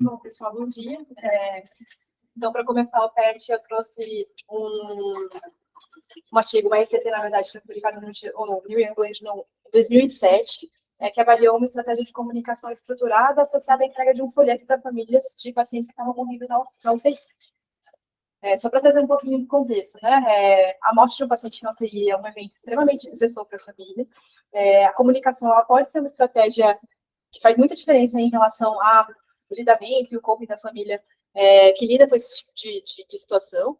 Bom, pessoal, bom dia. Então, para começar o PET, eu trouxe um artigo, uma RCT, na verdade, foi publicado no New England em 2007, que avaliou uma estratégia de comunicação estruturada associada à entrega de um folheto para famílias de pacientes que estavam morrendo na UTI. Só para trazer um pouquinho de contexto, né? A morte de um paciente na UTI é um evento extremamente estressor para a família. A comunicação ela pode ser uma estratégia que faz muita diferença em relação ao lidamento e o coping da família que lida com esse tipo de situação.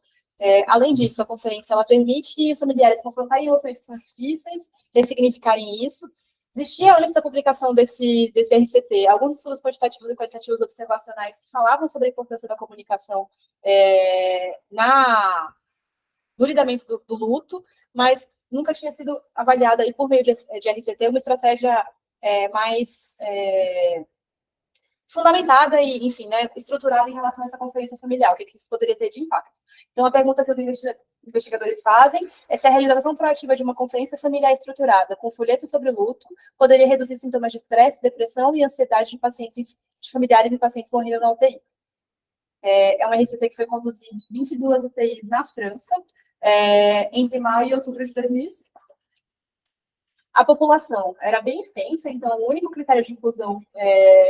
Além disso, a conferência ela permite os familiares confrontarem emoções que são difíceis, ressignificarem isso. Existia, antes da publicação desse RCT, alguns estudos quantitativos e qualitativos observacionais que falavam sobre a importância da comunicação no lidamento do luto, mas nunca tinha sido avaliada aí por meio de RCT uma estratégia mais fundamentada e, enfim, né, estruturada em relação a essa conferência familiar, o que isso poderia ter de impacto. Então, a pergunta que os investigadores fazem é se a realização proativa de uma conferência familiar estruturada com folheto sobre luto poderia reduzir sintomas de estresse, depressão e ansiedade de familiares e pacientes morrendo na UTI. É uma RCT que foi conduzida em 22 UTIs na França, entre maio e outubro de 2005. A população era bem extensa, então o único critério de inclusão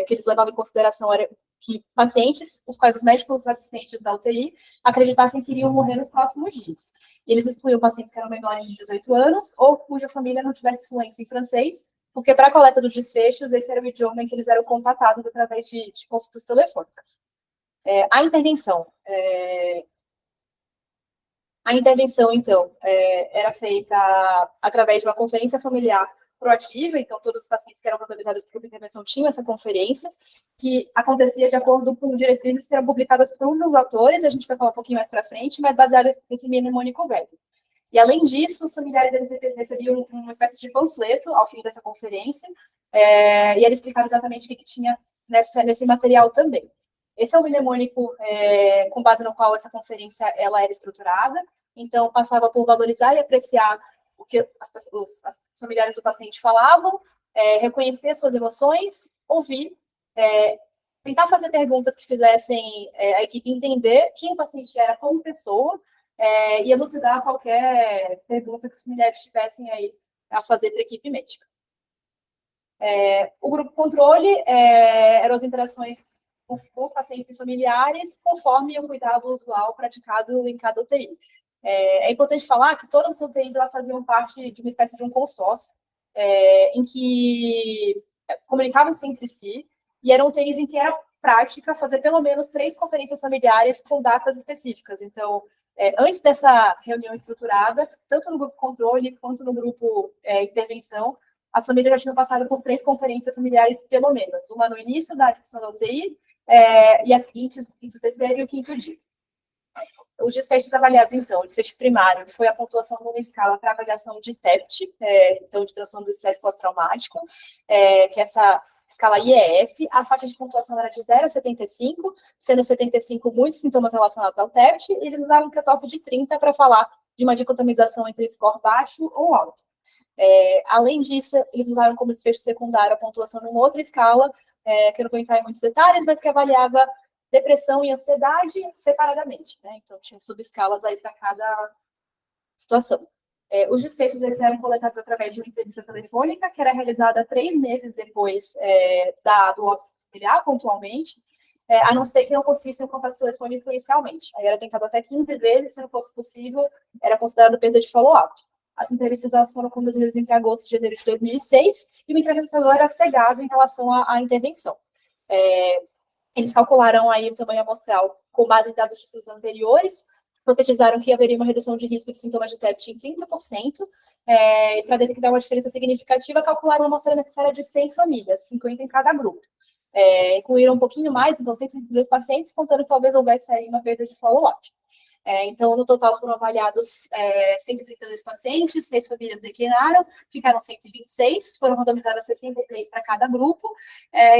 que eles levavam em consideração era que pacientes, os quais os médicos assistentes da UTI acreditassem que iriam morrer nos próximos dias. E eles excluíam pacientes que eram menores de 18 anos ou cuja família não tivesse fluência em francês, porque para a coleta dos desfechos, esse era o idioma em que eles eram contatados através de consultas telefônicas. A intervenção, então, era feita através de uma conferência familiar proativa, então todos os pacientes que eram randomizados para a intervenção tinham essa conferência, que acontecia de acordo com diretrizes que eram publicadas por um dos autores, a gente vai falar um pouquinho mais para frente, mas baseado nesse mnemônico velho. E, além disso, os familiares recebiam uma espécie de panfleto ao fim dessa conferência, e ele explicava exatamente o que tinha nesse material também. Esse é o mnemônico com base no qual essa conferência ela era estruturada. Então, passava por valorizar e apreciar o que os familiares do paciente falavam, reconhecer suas emoções, ouvir, tentar fazer perguntas que fizessem a equipe entender quem o paciente era como pessoa e elucidar qualquer pergunta que os familiares tivessem aí a fazer para a equipe médica. O grupo controle eram as interações com os pacientes familiares, conforme o cuidado usual praticado em cada UTI. É importante falar que todas as UTIs elas faziam parte de uma espécie de um consórcio, em que comunicavam-se entre si, e eram UTIs em que era prática fazer pelo menos 3 conferências familiares com datas específicas. Então, antes dessa reunião estruturada, tanto no grupo controle quanto no grupo intervenção, as famílias já tinham passado por 3 conferências familiares, pelo menos. Uma no início da discussão da UTI, e as seguintes, o terceiro e o quinto dia. Os desfechos avaliados, então, o desfecho primário foi a pontuação numa escala para avaliação de TEPT, então, de transtorno do estresse pós-traumático, que é essa escala IES. A faixa de pontuação era de 0 a 75, sendo 75 muitos sintomas relacionados ao TEPT, e eles usaram um cutoff de 30 para falar de uma dicotomização entre score baixo ou alto. Além disso, eles usaram como desfecho secundário a pontuação numa outra escala, que eu não vou entrar em muitos detalhes, mas que avaliava depressão e ansiedade separadamente, né? Então, tinha subescalas aí para cada situação. Os desfechos eles eram coletados através de uma entrevista telefônica, que era realizada 3 meses depois do óbito familiar, pontualmente, a não ser que não conseguissem o contato telefônico inicialmente. Aí era tentado até 15 vezes, se não fosse possível, era considerado perda de follow-up. As entrevistas elas foram conduzidas entre agosto e janeiro de 2006, e o entrevistador era cegado em relação à intervenção. Eles calcularam aí o tamanho amostral com base em dados de estudos anteriores, hipotetizaram que haveria uma redução de risco de sintomas de TEPT em 30%, e para detectar uma diferença significativa, calcularam uma amostra necessária de 100 famílias, 50 em cada grupo. Incluíram um pouquinho mais, então 132 pacientes, contando que talvez houvesse aí uma perda de follow-up. Então, no total foram avaliados 132 pacientes, 6 famílias declinaram, ficaram 126, foram randomizadas 63 para cada grupo,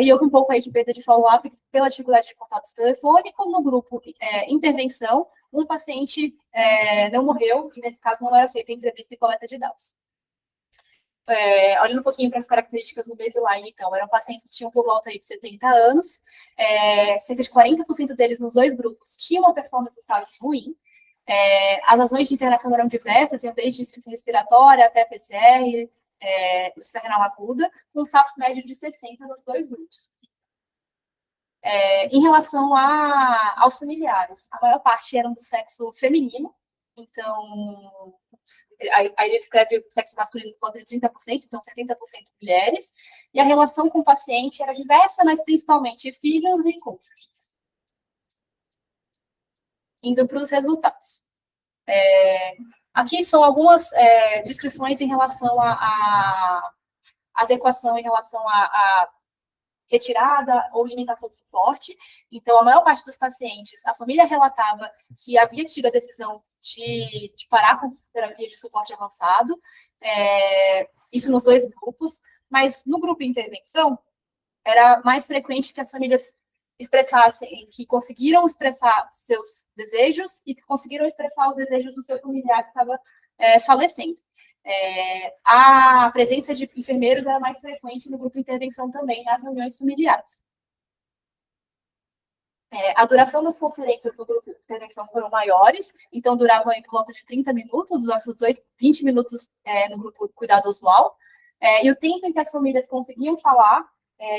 e houve um pouco aí de perda de follow-up pela dificuldade de contato telefônico. No grupo intervenção, um paciente não morreu, e nesse caso não era feita entrevista e coleta de dados. olhando um pouquinho para as características do baseline, então, eram pacientes que tinham por volta aí de 70 anos, cerca de 40% deles nos dois grupos tinham uma performance estável ruim, as razões de internação eram diversas, iam desde insuficiência respiratória até PCR, insuficiência renal aguda, com SAPS médio de 60 nos dois grupos. Em relação aos familiares, a maior parte eram do sexo feminino, então, aí ele descreve o sexo masculino por volta de 30%, então 70% mulheres, e a relação com o paciente era diversa, mas principalmente filhos e cônjuges. Indo para os resultados. Aqui são algumas descrições em relação à adequação, em relação à retirada ou limitação de suporte. Então, a maior parte dos pacientes, a família relatava que havia tido a decisão de parar com terapia de suporte avançado, isso nos dois grupos, mas no grupo intervenção, era mais frequente que as famílias expressassem, que conseguiram expressar seus desejos e que conseguiram expressar os desejos do seu familiar que estava falecendo. A presença de enfermeiros era mais frequente no grupo intervenção também, nas reuniões familiares. A duração das conferências no grupo de intervenção foram maiores, então duravam por volta de 30 minutos, os nossos 20 minutos no grupo cuidado usual, e o tempo em que as famílias conseguiam falar,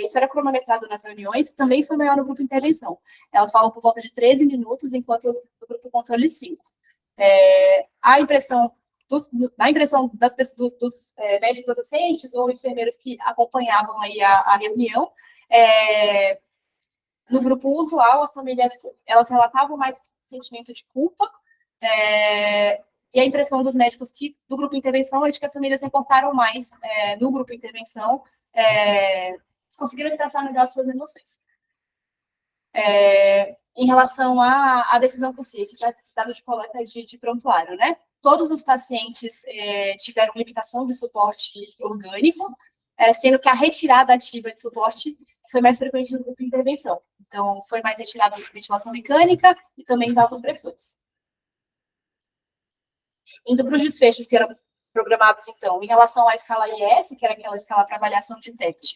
isso era cronometrado nas reuniões, também foi maior no grupo intervenção. Elas falam por volta de 13 minutos, enquanto no grupo controle 5. A impressão dos médicos assistentes ou enfermeiros que acompanhavam aí a reunião, no grupo usual, as famílias, elas relatavam mais sentimento de culpa, e a impressão dos médicos do grupo intervenção é de que as famílias reportaram mais no grupo intervenção, conseguiram expressar melhor suas emoções. Em relação à decisão consciente, já dado de coleta de prontuário, né? Todos os pacientes tiveram limitação de suporte orgânico, sendo que a retirada ativa de suporte foi mais frequente no grupo de intervenção. Então, foi mais retirada de ventilação mecânica e também vasopressores. Indo para os desfechos que eram programados, então, em relação à escala IS, que era aquela escala para avaliação de TEPT,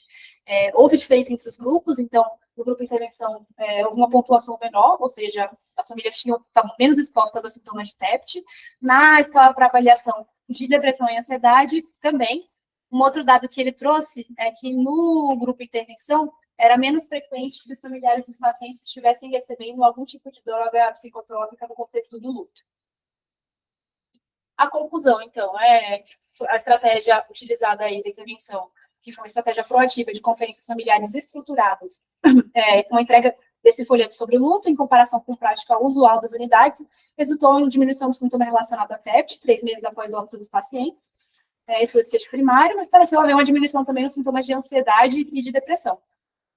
houve diferença entre os grupos, então, no grupo de intervenção, houve uma pontuação menor, ou seja, as famílias estavam menos expostas a sintomas de TEPT. Na escala para avaliação de depressão e ansiedade, também. Um outro dado que ele trouxe é que no grupo de intervenção, era menos frequente que os familiares dos pacientes estivessem recebendo algum tipo de droga psicotrópica no contexto do luto. A conclusão, então, a estratégia utilizada aí da intervenção, que foi uma estratégia proativa de conferências familiares estruturadas, com a entrega desse folheto sobre o luto, em comparação com a prática usual das unidades, resultou em diminuição de sintoma relacionado a TEPT, 3 meses após o óbito dos pacientes. Esse foi o desfecho primário, mas pareceu haver uma diminuição também nos sintomas de ansiedade e de depressão.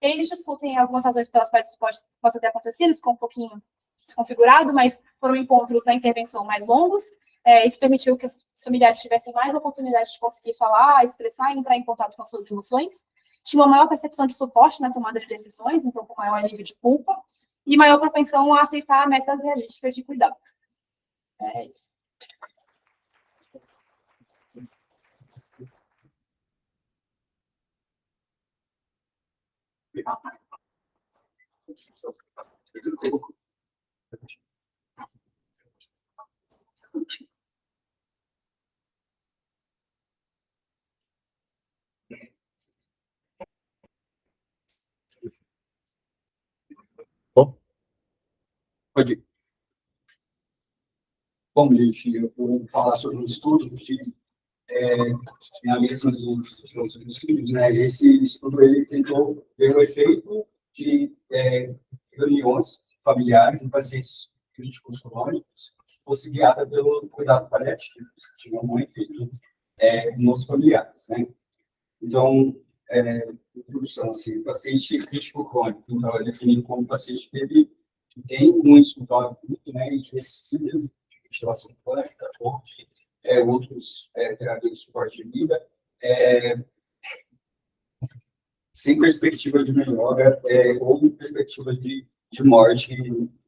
E aí eles discutem algumas razões pelas quais isso possa ter acontecido, ficou um pouquinho desconfigurado, mas foram encontros na intervenção mais longos. Isso permitiu que os familiares tivessem mais oportunidade de conseguir falar, expressar e entrar em contato com as suas emoções. Tinha uma maior percepção de suporte na tomada de decisões, então com maior nível de culpa, e maior propensão a aceitar metas realísticas de cuidado. É isso. Pode ir. Bom, gente, eu vou falar sobre um estudo que finaliza os estudos, né? Esse estudo ele tentou ver o efeito de reuniões familiares em pacientes críticos crônicos que fosse guiada pelo cuidado paliativo, se tinha um efeito nos familiares, né? Então, introdução, assim, paciente crítico crônico, então é definido como paciente que tem um insuficiência aguda, né, e que precisa de ventilação crônica, outros terapias de suporte de vida, sem perspectiva de melhora ou perspectiva de morte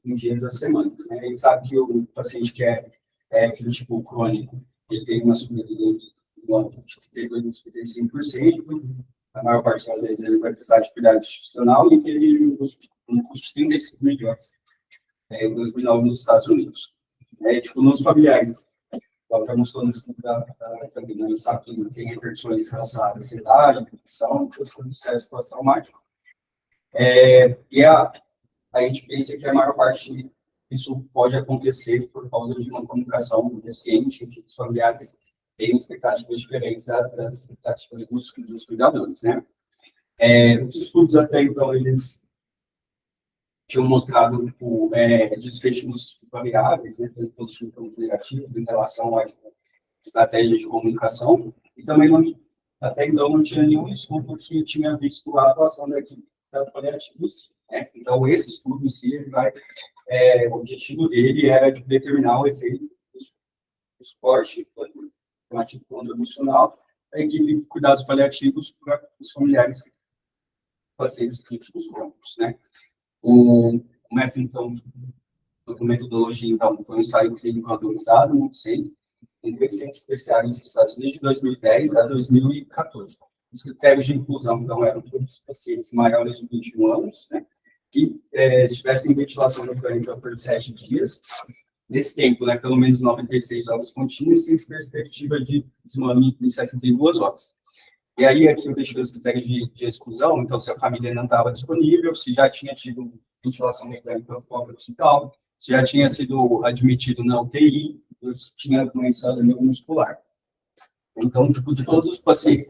em dias a semanas, né? A gente sabe que o paciente que é crítico crônico, ele tem uma subida no ano de 32% e 55%, a maior parte das vezes ele vai precisar de cuidado institucional e teve um custo de 35 milhões em 2009 nos Estados Unidos. Tipo, nos familiares, já mostrou no estudo da Camila, sabe que tem repercussões relacionadas à ansiedade, depressão, questão do estresse pós-traumático. E a gente pensa que a maior parte disso pode acontecer por causa de uma comunicação deficiente, que os familiares têm expectativas diferentes das expectativas dos cuidadores, né? Os estudos até então, eles tinham mostrado tipo, desfechos variáveis, né, tanto positivo quanto negativo, em relação à estratégia de comunicação, e também até então não tinha nenhum estudo que tinha visto a atuação da equipe paliativa, né? Então, esse estudo em si, o objetivo dele era de determinar o efeito do suporte plano emocional da equipe de cuidados paliativos para os familiares pacientes críticos crônicos, né? O método, então, a metodologia, então, foi um ensaio clínico randomizado, muito cedo, em 3 centros terciários dos Estados Unidos, de 2010 a 2014. Os critérios de inclusão, então, eram todos os pacientes maiores de 21 anos, né, que estivessem em ventilação mecânica por 7 dias. Nesse tempo, né, pelo menos 96 horas contínuas, sem perspectiva de desmame em 72 horas. E aí, aqui eu deixei os critérios de exclusão, então, se a família não estava disponível, se já tinha tido ventilação mecânica no próprio hospital, se já tinha sido admitido na UTI, ou se tinha doença neuromuscular. Então, tipo, de todos os pacientes,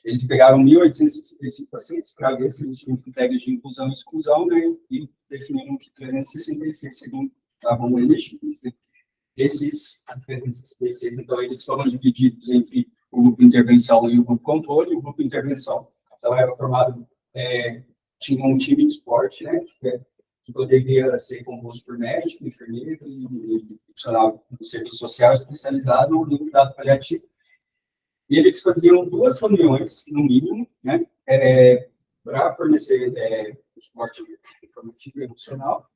eles pegaram 1.865 pacientes para ver se eles tinham critérios de inclusão e exclusão, né, e definiram que 366 estavam elegíveis, né. Esses 366, então, eles foram divididos entre o grupo de intervenção e o grupo controle. O grupo de intervenção, então, era formado, tinha um time de esporte, né, que poderia ser composto por médico, enfermeiro e profissional do serviço social especializado no cuidado paliativo. E eles faziam 2 reuniões, no mínimo, né, para fornecer o suporte informativo e emocional.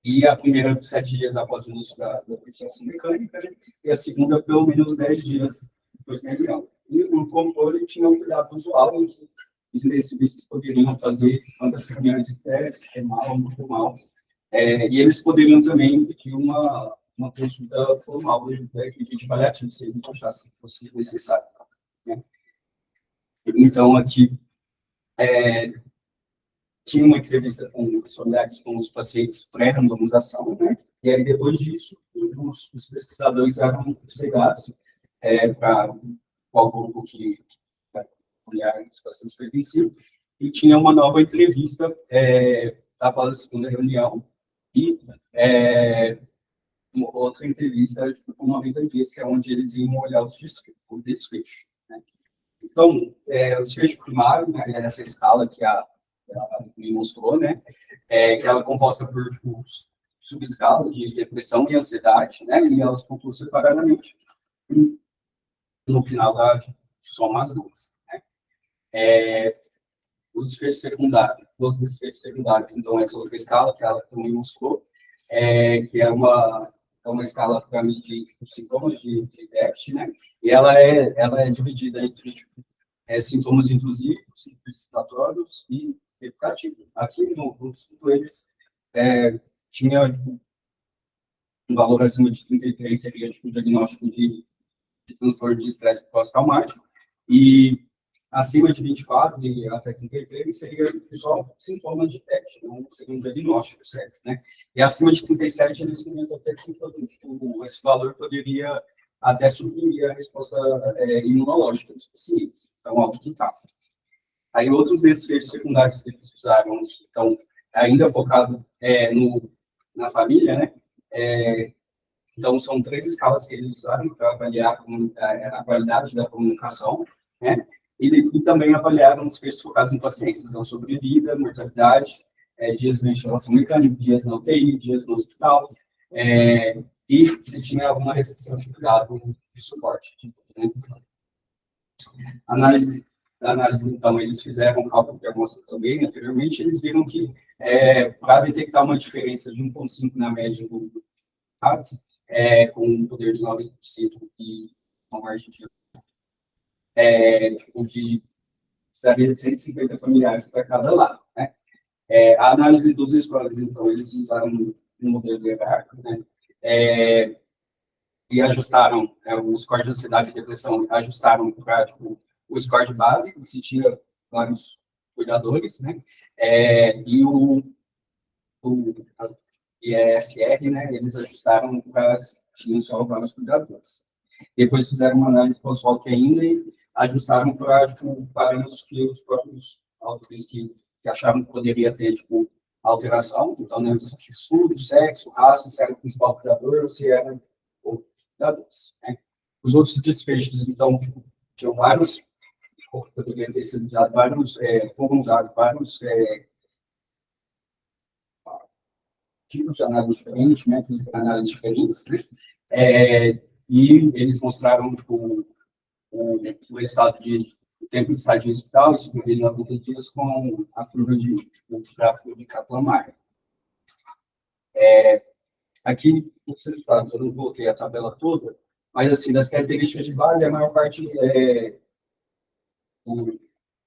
E a primeira 7 dias após o início da ventilação mecânica, né, e a segunda pelo menos 10 dias depois da reunião. E o controle tinha um cuidado usual em que os intensivistas poderiam fazer uma das reuniões de teste, mal ou muito mal. E eles poderiam também pedir uma consulta formal da equipe de paliativo, se eles achassem que fosse necessário, né? Então, aqui, tinha uma entrevista com os familiares, com os pacientes pré-randomização, né? E aí, depois disso, os pesquisadores eram cegados para qual grupo que olhar os pacientes pertenciam, e tinha uma nova entrevista após a segunda reunião, e uma outra entrevista com 90 dias, que é onde eles iam olhar o desfecho, né? Então, o desfecho primário, né, essa escala que a me mostrou, né, que ela é composta por subescalas de depressão e ansiedade, né, e elas pontuam separadamente. E, no final, soma as duas, né. Os desfechos secundários, então, essa outra escala que ela também mostrou, que é uma escala para medir sintomas de déficit, né, e ela é dividida entre sintomas intrusivos, excitatórios e educativos. Aqui no estudo, eles tinha um valor acima de 33, seria o diagnóstico de transtorno de estresse pós-traumático, e acima de 24 e até 33 seria só sintomas de déficit, não seria um diagnóstico certo, né? E acima de 37, eles comentam até que esse valor poderia até suprimir a resposta imunológica dos pacientes. Então, alto que está. Aí, outros desfechos secundários que eles usaram, então, ainda focado na família, né? Então, são 3 escalas que eles usaram para avaliar a qualidade da comunicação, né? E também avaliaram os desfechos focados em pacientes, então, sobrevida, mortalidade, dias de ventilação mecânica, dias na UTI, dias no hospital, e se tinha alguma restrição de cuidado e suporte, né? Análise, então, eles fizeram um cálculo que eu mostrei também anteriormente, eles viram que para detectar uma diferença de 1,5 na média do CAPS, com um poder de 90% e uma margem de precisaria de 150 familiares para cada lado, né? A análise dos scores, então, eles usaram um modelo hierárquico, né? E ajustaram o score de ansiedade e depressão, ajustaram para o score de base, que se tira vários cuidadores, né? E o IESR, né? Eles ajustaram para tinham só vários cuidadores. Depois fizeram uma análise pós-hoc ainda e ajustaram para parâmetros que os próprios autores que achavam que poderia ter alteração, então, né, estudo, sexo, raça, se era o principal cuidador ou se era outros cuidadores, né? Os outros desfechos, então, tinham vários, poderiam ter sido usados vários, foram usados vários tipos de análise diferentes, métodos de análise diferentes, né? E eles mostraram o estado o tempo de estadia em hospital, isso em 90 dias, com a curva de gráfico de Kaplan-Meier. Aqui, os resultados, eu não coloquei a tabela toda, mas, assim, das características de base, a maior parte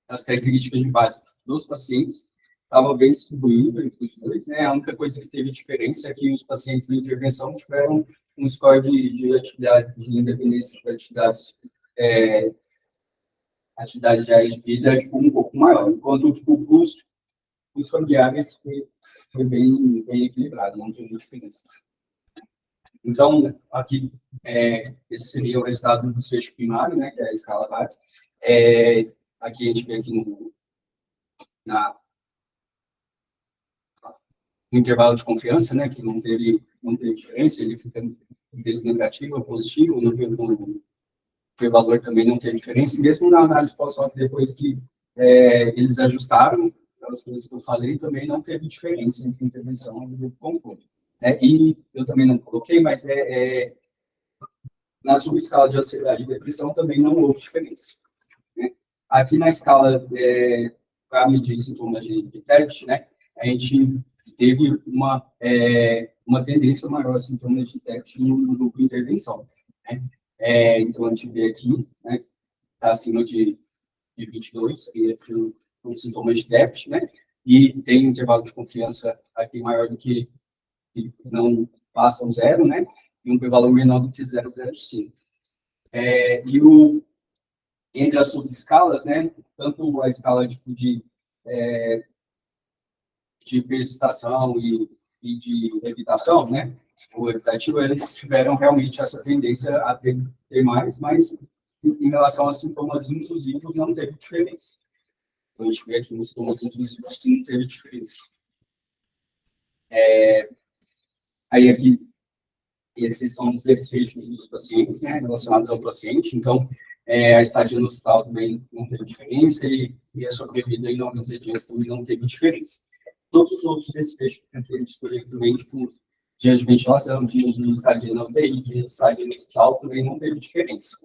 das características de base dos pacientes estava bem distribuído entre os dois, né? A única coisa que teve diferença é que os pacientes de intervenção tiveram um score de atividade, de independência de atividade diária de vida, um pouco maior, enquanto os familiares foi bem equilibrado, não tinha diferença. Então, aqui, esse seria o resultado do desfecho primário, né, que é a escala base. Aqui a gente vê aqui no intervalo de confiança, né, que não teve diferença, ele fica negativo ou positivo, o valor também não teve diferença, mesmo na análise pós-hoc, depois que eles ajustaram, as coisas que eu falei, também não teve diferença entre intervenção e grupo controle. E eu também não coloquei, mas na subescala de ansiedade e depressão também não houve diferença, né? Aqui na escala para medir sintomas de TEPT, né, a gente teve uma tendência maior a sintomas de TEPT no grupo de intervenção, né? Então, a gente vê aqui, né, está acima de 22, seria um sintoma de TEPT, né? E tem um intervalo de confiança aqui maior do que não passam zero, né? E um valor menor do que 0,05. Entre as subescalas, né? Tanto a escala de persistentação e de evitação, né? O evitativo, eles tiveram realmente essa tendência a ter mais, mas em relação a sintomas intrusivos não teve diferença. Então, a gente vê aqui nos sintomas intrusivos que não teve diferença. Aí aqui, esses são os desfechos dos pacientes, né, relacionados ao paciente. Então, a estadia no hospital também não teve diferença e a sobrevida em 90 dias também não teve diferença. Todos os outros desfechos que a gente escolheu também, tipo, dias de ventilação, dias de estadia na UTI, dias de estadia no hospital, também não teve diferença.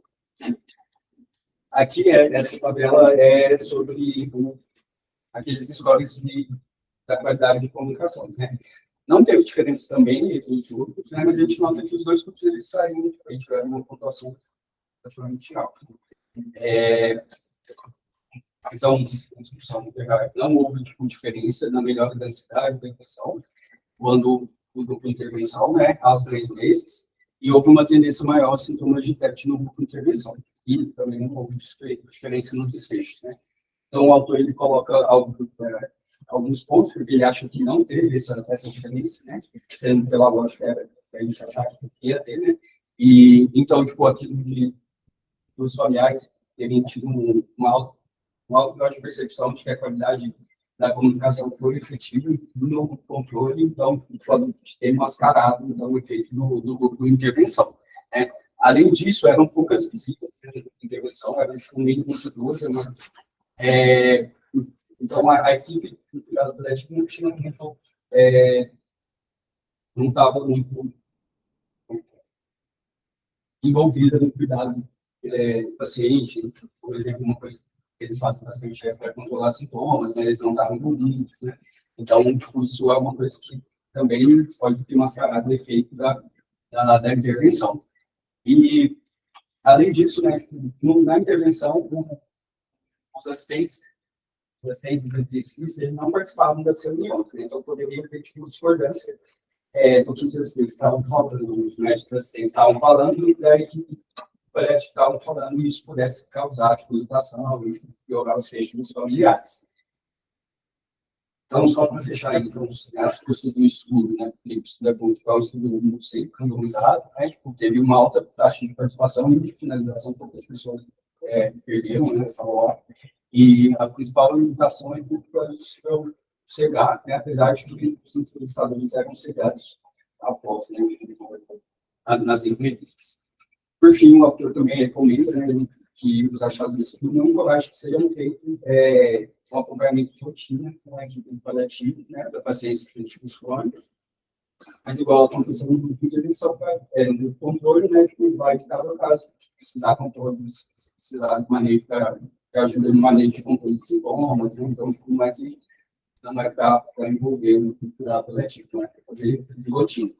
Aqui, essa tabela é sobre aqueles scores da qualidade de comunicação, né? Não teve diferença também entre os grupos, né? Mas a gente nota que os dois grupos eles saíram muito bem, tiveram uma pontuação praticamente alta. Então, não houve diferença na melhora da ansiedade, da depressão, quando o grupo de intervenção, né, aos 3 meses, e houve uma tendência maior a sintomas de TEPT no grupo de intervenção. E também não houve diferença nos desfechos, né? Então, o autor ele coloca alguns pontos, porque ele acha que não teve essa diferença, né? Sendo pela lógica, a gente achar que ia ter, né? E, então, aquilo dos familiares terem tido um alto grau de percepção de que a qualidade da comunicação foi efetiva e no controle, então, pode ter mascarado então, o efeito do grupo de intervenção, né? Além disso, eram poucas visitas de intervenção, eram no mínimo de 12, né? Então, a equipe do cuidado paliativo não tinha muito, não estava muito envolvida no cuidado do paciente. Por exemplo, uma coisa que eles fazem bastante é para controlar sintomas, né? Eles não estavam envolvidos, né? Então, isso é uma coisa que também pode ter mascarado o efeito da intervenção. E, além disso, né, na intervenção, os assistentes intensivos, eles não participavam das reuniões, né? Então poderia ter tipo discordância do que os assistentes estavam falando, os médicos assistentes estavam falando, e da equipe colégio estavam falando, e isso pudesse causar tipo, irritação e piorar os fechos dos familiares. Então, só para fechar aí, então, as custas do estudo, né, o estudo é bom, o estudo muito sempre randomizado, né, tipo, teve uma alta taxa de participação e de finalização, poucas pessoas perderam, né, e a principal limitação é que o cegar, né, apesar de que os entrevistadores eram cegados após, né, nas entrevistas. Por fim, o autor também recomenda, né, que os achados desse estudo não coragem que sejam feitos um acompanhamento de rotina com a equipe paliativa, né, da paciência críticos crônicos, mas igual aconteceu no grupo de intervenção, no controle, né, que vai de caso a caso, precisar controle, precisar de manejo para ajuda no manejo de controle de sintomas, né, então, como é que não vai para envolver no cuidado paliativo, não é para fazer de rotina.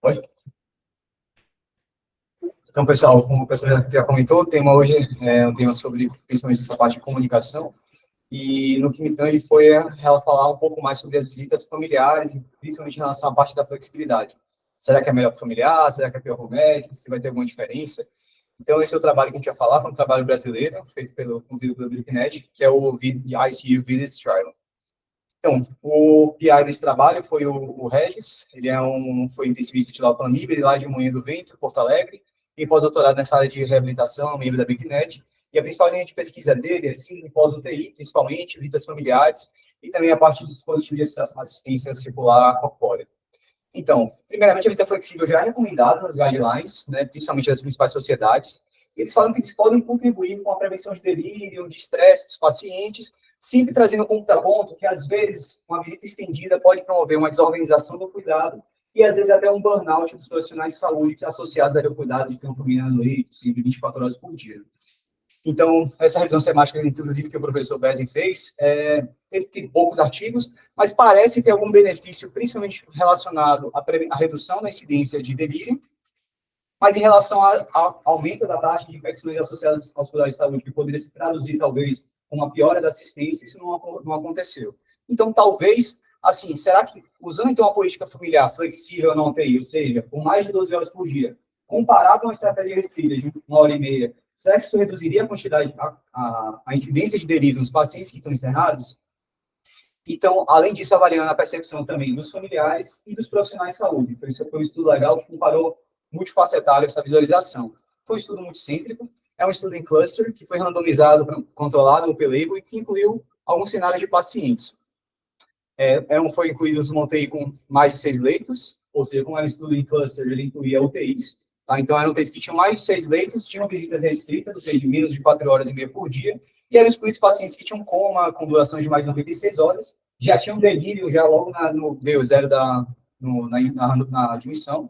Oi? Então, pessoal, como o professor já comentou, o tema hoje é um tema sobre, principalmente, essa parte de comunicação, e no que me tange foi ela falar um pouco mais sobre as visitas familiares, e principalmente em relação à parte da flexibilidade. Será que é melhor para o familiar? Será que é pior para o médico? Se vai ter alguma diferença? Então, esse é o trabalho que a gente vai falar, foi um trabalho brasileiro, feito pelo BRICNET, que é o ICU Visits Trial. Então, o PI desse trabalho foi o Regis, ele foi intensivista titular pela MIB, ele é lá de Moinho do Vento, Porto Alegre, e pós-doutorado nessa área de reabilitação, membro da BRICNET, e a principal linha de pesquisa dele é sim, pós-UTI, principalmente, visitas familiares, e também a parte de dispositivo de assistência circular corpórea. Então, primeiramente, a visita flexível já é recomendada nos guidelines, né, principalmente das principais sociedades, e eles falam que eles podem contribuir com a prevenção de delírio, de estresse dos pacientes, sempre trazendo como contraponto que, às vezes, uma visita estendida pode promover uma desorganização do cuidado e, às vezes, até um burnout dos profissionais de saúde que associados ao cuidado de campo à noite, sempre 24 horas por dia. Então, essa revisão semática, inclusive, que o professor Bezin fez, tem poucos artigos, mas parece ter algum benefício, principalmente relacionado à redução da incidência de delírio, mas em relação ao aumento da taxa de infecções associadas aos cuidados de saúde, que poderia se traduzir, talvez, com uma piora da assistência, isso não aconteceu. Então, talvez, assim, será que, usando, então, uma política familiar flexível na UTI, ou seja, com mais de 12 horas por dia, comparado com uma estratégia restrita de 1h30, será que isso reduziria a quantidade, a incidência de delírio nos pacientes que estão internados? Então, além disso, avaliando a percepção também dos familiares e dos profissionais de saúde. Então, isso foi um estudo legal que comparou multifacetário essa visualização. Foi um estudo multicêntrico, é um estudo em cluster, que foi randomizado, controlado no P-Label e que incluiu alguns cenários de pacientes. Foi incluído os UTI com mais de 6 leitos, ou seja, como era um estudo em cluster, ele incluía UTIs. Tá? Então, eram UTIs que tinham mais de 6 leitos, tinham visitas restritas, ou seja, de menos de 4 horas e meia por dia, e eram excluídos pacientes que tinham coma, com duração de mais de 96 horas, já tinham delírio, já logo no D0 na admissão,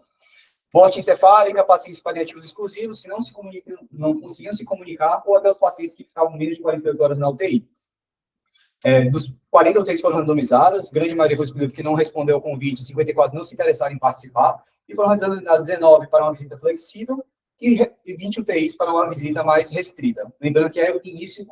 morte encefálica, pacientes paliativos exclusivos que não conseguiam se comunicar, ou até os pacientes que ficavam menos de 48 horas na UTI. Dos 40 UTIs foram randomizadas, grande maioria foi excluída porque não respondeu ao convite, 54 não se interessaram em participar, e foram randomizadas 19 para uma visita flexível e 20 UTIs para uma visita mais restrita. Lembrando que é o início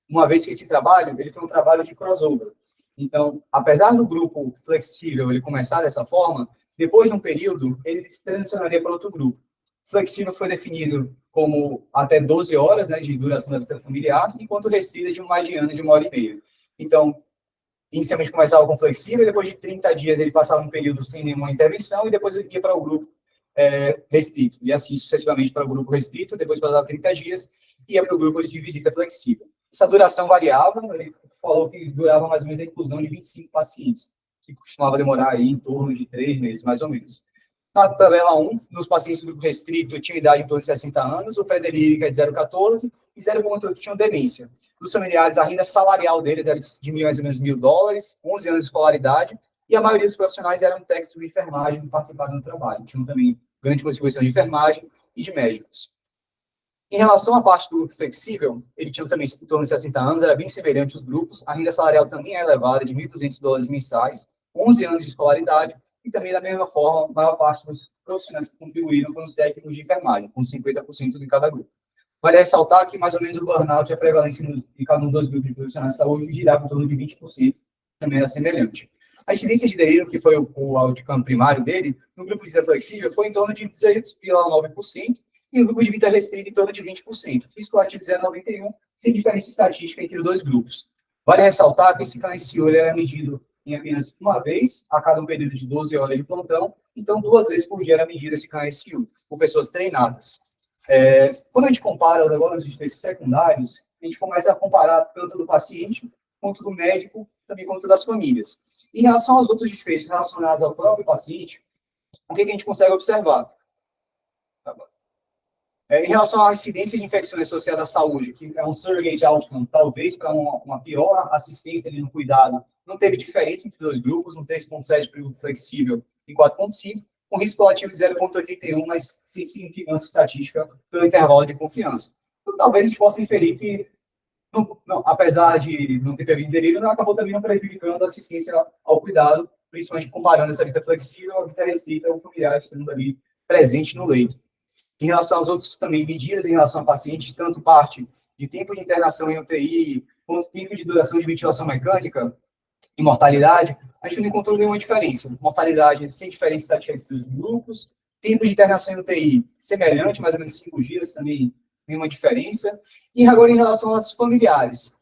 uma vez que esse trabalho, ele foi um trabalho de crossover. Então, apesar do grupo flexível ele começar dessa forma, depois de um período, ele se transicionaria para outro grupo. Flexível foi definido como até 12 horas, né, de duração da visita familiar, enquanto restrita de mais de 1h30. Então, inicialmente começava com flexível, e depois de 30 dias ele passava um período sem nenhuma intervenção, e depois ia para o grupo restrito. E assim sucessivamente para o grupo restrito, depois passava 30 dias, e ia para o grupo de visita flexível. Essa duração variava, ele falou que durava mais ou menos a inclusão de 25 pacientes. que costumava demorar aí em torno de 3 meses, mais ou menos. Na tabela 1, nos pacientes do grupo restrito, tinham idade em torno de 60 anos, o pré-delírico é de 0,14 e 0,8 tinham demência. Os familiares, a renda salarial deles era de mais ou menos $1.000, 11 anos de escolaridade, e a maioria dos profissionais eram técnicos de enfermagem que participaram do trabalho. Tinham também grande contribuição de enfermagem e de médicos. Em relação à parte do grupo flexível, ele tinha também em torno de 60 anos, era bem semelhante aos grupos, a renda salarial também é elevada, de $1.200 mensais, 11 anos de escolaridade, e também, da mesma forma, a maior parte dos profissionais que contribuíram foram os técnicos de enfermagem, com 50% de cada grupo. Vale ressaltar que, mais ou menos, o burnout e a prevalência em cada um dos grupos de profissionais de saúde girava em torno de 20%, também era semelhante. A incidência de delírio, que foi o outcome primário dele, no grupo de vida flexível, foi em torno de 0,9%, e no grupo de vida restrita, em torno de 20%. Risco ativo 0,91%, sem diferença estatística entre os dois grupos. Vale ressaltar que esse KNCU é medido em apenas uma vez, a cada um período de 12 horas de plantão, então 2 vezes por dia era medido esse KNCU, por pessoas treinadas. Quando a gente compara agora os desfechos secundários, a gente começa a comparar tanto do paciente, quanto do médico, também quanto das famílias. Em relação aos outros desfechos relacionados ao próprio paciente, o que a gente consegue observar? Em relação à incidência de infecções associadas à saúde, que é um surrogate outcome, talvez para uma pior assistência ali no cuidado, não teve diferença entre dois grupos, um 3,7 para o grupo flexível e 4,5, com risco relativo de 0,81, mas sem significância estatística pelo intervalo de confiança. Então, talvez a gente possa inferir que, apesar de não ter previsto delírio, não acabou também não prejudicando a assistência ao cuidado, principalmente comparando essa vida flexível à vida restrita, o familiar estando ali presente no leito. Em relação aos outros também medidas em relação ao paciente, tanto parte de tempo de internação em UTI, quanto tempo de duração de ventilação mecânica e mortalidade, a gente não encontrou nenhuma diferença. Mortalidade sem diferença estatística entre os grupos, tempo de internação em UTI semelhante, mais ou menos 5 dias, também nenhuma diferença. E agora em relação aos familiares,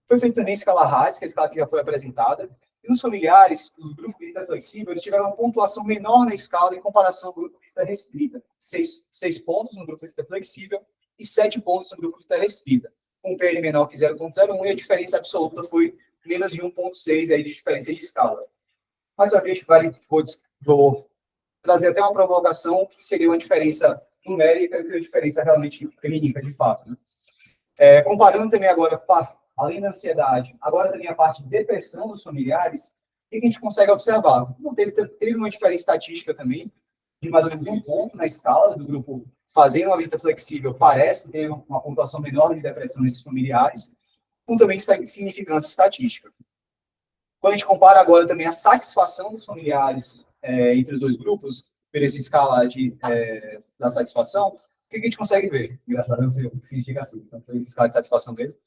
foi feita também a escala RADS, que é a escala que já foi apresentada, e nos familiares, os grupos de vista flexível, eles tiveram uma pontuação menor na escala em comparação ao grupo de vista restrita. 6 pontos no grupo de vista flexível e 7 pontos no grupo de vista restrita. Com um PL menor que 0,01 e a diferença absoluta foi menos de 1,6 aí de diferença de escala. Mais uma vez, vou trazer até uma provocação que seria uma diferença numérica e uma diferença realmente clínica, de fato. Né? Comparando também agora, além da ansiedade, agora também a parte de depressão dos familiares, o que a gente consegue observar? Não teve uma diferença estatística também, de mais ou menos 1 ponto na escala do grupo fazendo uma visita flexível, parece ter uma pontuação menor de depressão nesses familiares, com também significância estatística. Quando a gente compara agora também a satisfação dos familiares entre os dois grupos, por essa escala da satisfação, o que a gente consegue ver? Engraçado, não sei o que significa assim, então foi escala de satisfação mesmo.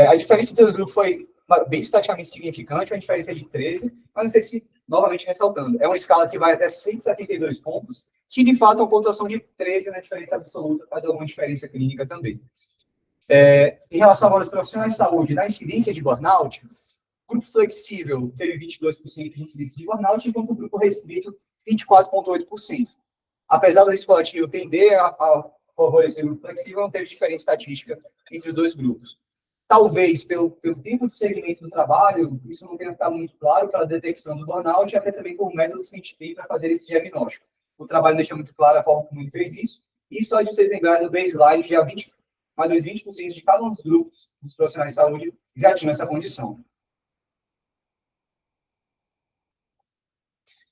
A diferença entre os grupos foi bem estatisticamente significante, uma diferença de 13, mas não sei se, novamente ressaltando, é uma escala que vai até 172 pontos, que de fato uma pontuação de 13 na diferença absoluta faz alguma diferença clínica também. Em relação agora aos profissionais de saúde, na incidência de burnout, o grupo flexível teve 22% de incidência de burnout, enquanto o grupo restrito, 24,8%. Apesar do risco relativo tender a favorecer o grupo flexível, não teve diferença estatística entre os dois grupos. Talvez, pelo tempo de segmento do trabalho, isso não tenha ficado muito claro para a detecção do burnout e até também por métodos que a gente tem para fazer esse diagnóstico. O trabalho deixa muito claro a forma como ele fez isso, e só de vocês lembrarem do baseline, já mais ou menos 20% de cada um dos grupos dos profissionais de saúde já tinham essa condição.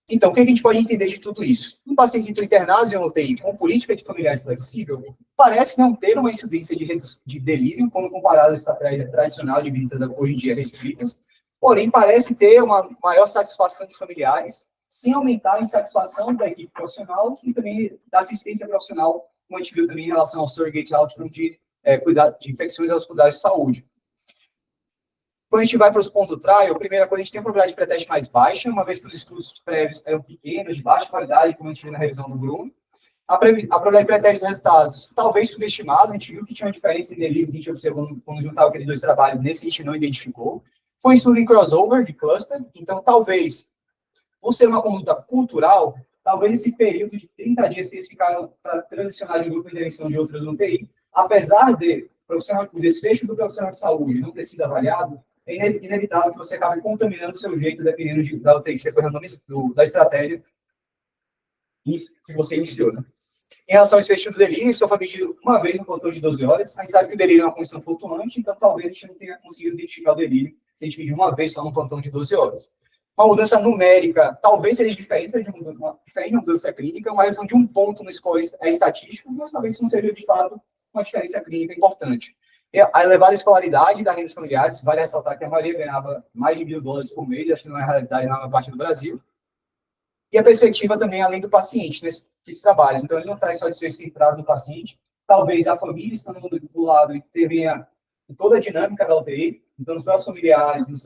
Então, o que a gente pode entender de tudo isso? Um paciente internado em uma UTI com política de familiar flexível parece não ter uma incidência de delírio, quando comparado à estratégia tradicional de visitas hoje em dia restritas, porém parece ter uma maior satisfação dos familiares, sem aumentar a insatisfação da equipe profissional e também da assistência profissional, como a gente viu também em relação ao surrogate outcome de infecções aos cuidados de saúde. Quando a gente vai para os pontos do trial, a primeira coisa, a gente tem a probabilidade de pré-teste mais baixa, uma vez que os estudos prévios eram pequenos, de baixa qualidade, como a gente viu na revisão do Bruno. A probabilidade de pré-teste dos resultados, talvez subestimada, a gente viu que tinha uma diferença em delírio que a gente observou quando juntava aqueles dois trabalhos, nesse a gente não identificou. Foi um estudo em crossover, de cluster, então talvez, por ser uma conduta cultural, talvez esse período de 30 dias que eles ficaram para transicionar de um grupo de intervenção de outro no UTI, apesar de o desfecho do profissional de saúde não ter sido avaliado, é inevitável que você acabe contaminando o seu jeito, dependendo da UTI que você foi da estratégia que você iniciou, né? Em relação ao desfecho do delírio, ele só foi medido uma vez no controle de 12 horas. A gente sabe que o delírio é uma condição flutuante, então talvez a gente não tenha conseguido identificar o delírio se a gente medir uma vez só no plantão de 12 horas. Uma mudança numérica talvez seja diferente de uma mudança clínica, mas de um ponto no score é estatístico, mas talvez isso não seja, de fato, uma diferença clínica importante. E a elevada escolaridade das rendas familiares, vale ressaltar que a maioria ganhava mais de $1.000 por mês, acho que não é a realidade na maior parte do Brasil. E a perspectiva também, além do paciente, nesse trabalho. Então, ele não traz só desfecho centrado no paciente, talvez a família estando do lado e tenha toda a dinâmica da UTI, então, nos próprios familiares, nos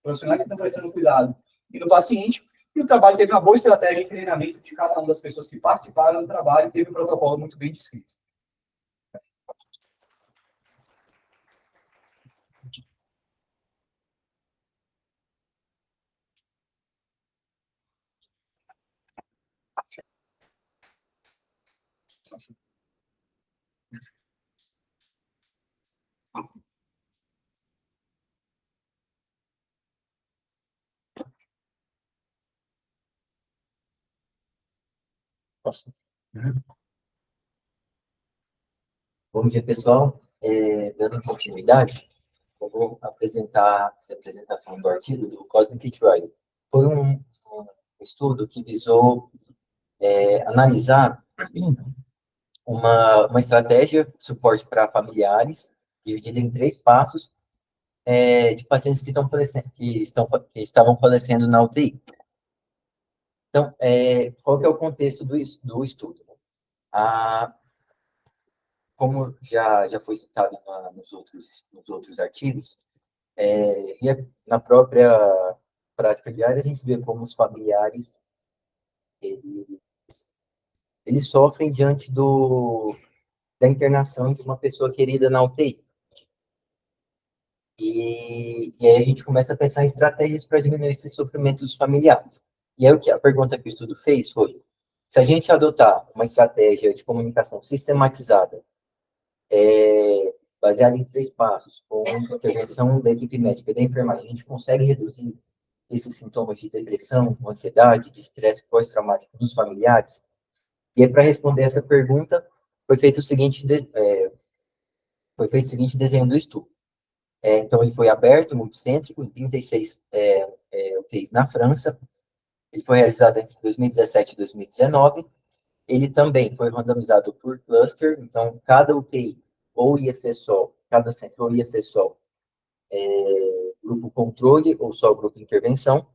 profissionais que estão prestando cuidado, e no paciente, e o trabalho teve uma boa estratégia de treinamento de cada uma das pessoas que participaram do trabalho, teve um protocolo muito bem descrito. Bom dia, pessoal. Dando continuidade, eu vou apresentar essa apresentação do artigo do Cosmic Trial. Foi um estudo que visou analisar uma estratégia de suporte para familiares, dividida em 3 passos, de pacientes que estavam falecendo na UTI. Então, qual que é o contexto do estudo? Como já foi citado nos outros artigos, e na própria prática diária, a gente vê como os familiares eles sofrem diante da internação de uma pessoa querida na UTI. E aí a gente começa a pensar em estratégias para diminuir esse sofrimento dos familiares. E aí a pergunta que o estudo fez foi, se a gente adotar uma estratégia de comunicação sistematizada, baseada em 3 passos, com intervenção da equipe médica e da enfermagem, a gente consegue reduzir esses sintomas de depressão, ansiedade, de estresse pós-traumático dos familiares? E aí, para responder essa pergunta, foi feito o seguinte desenho do estudo. Então, ele foi aberto, multicêntrico, em 36 UTIs na França. Ele foi realizado entre 2017 e 2019. Ele também foi randomizado por cluster, então, cada UTI ou ia ser só, cada centro ou ia ser só grupo controle ou só grupo intervenção.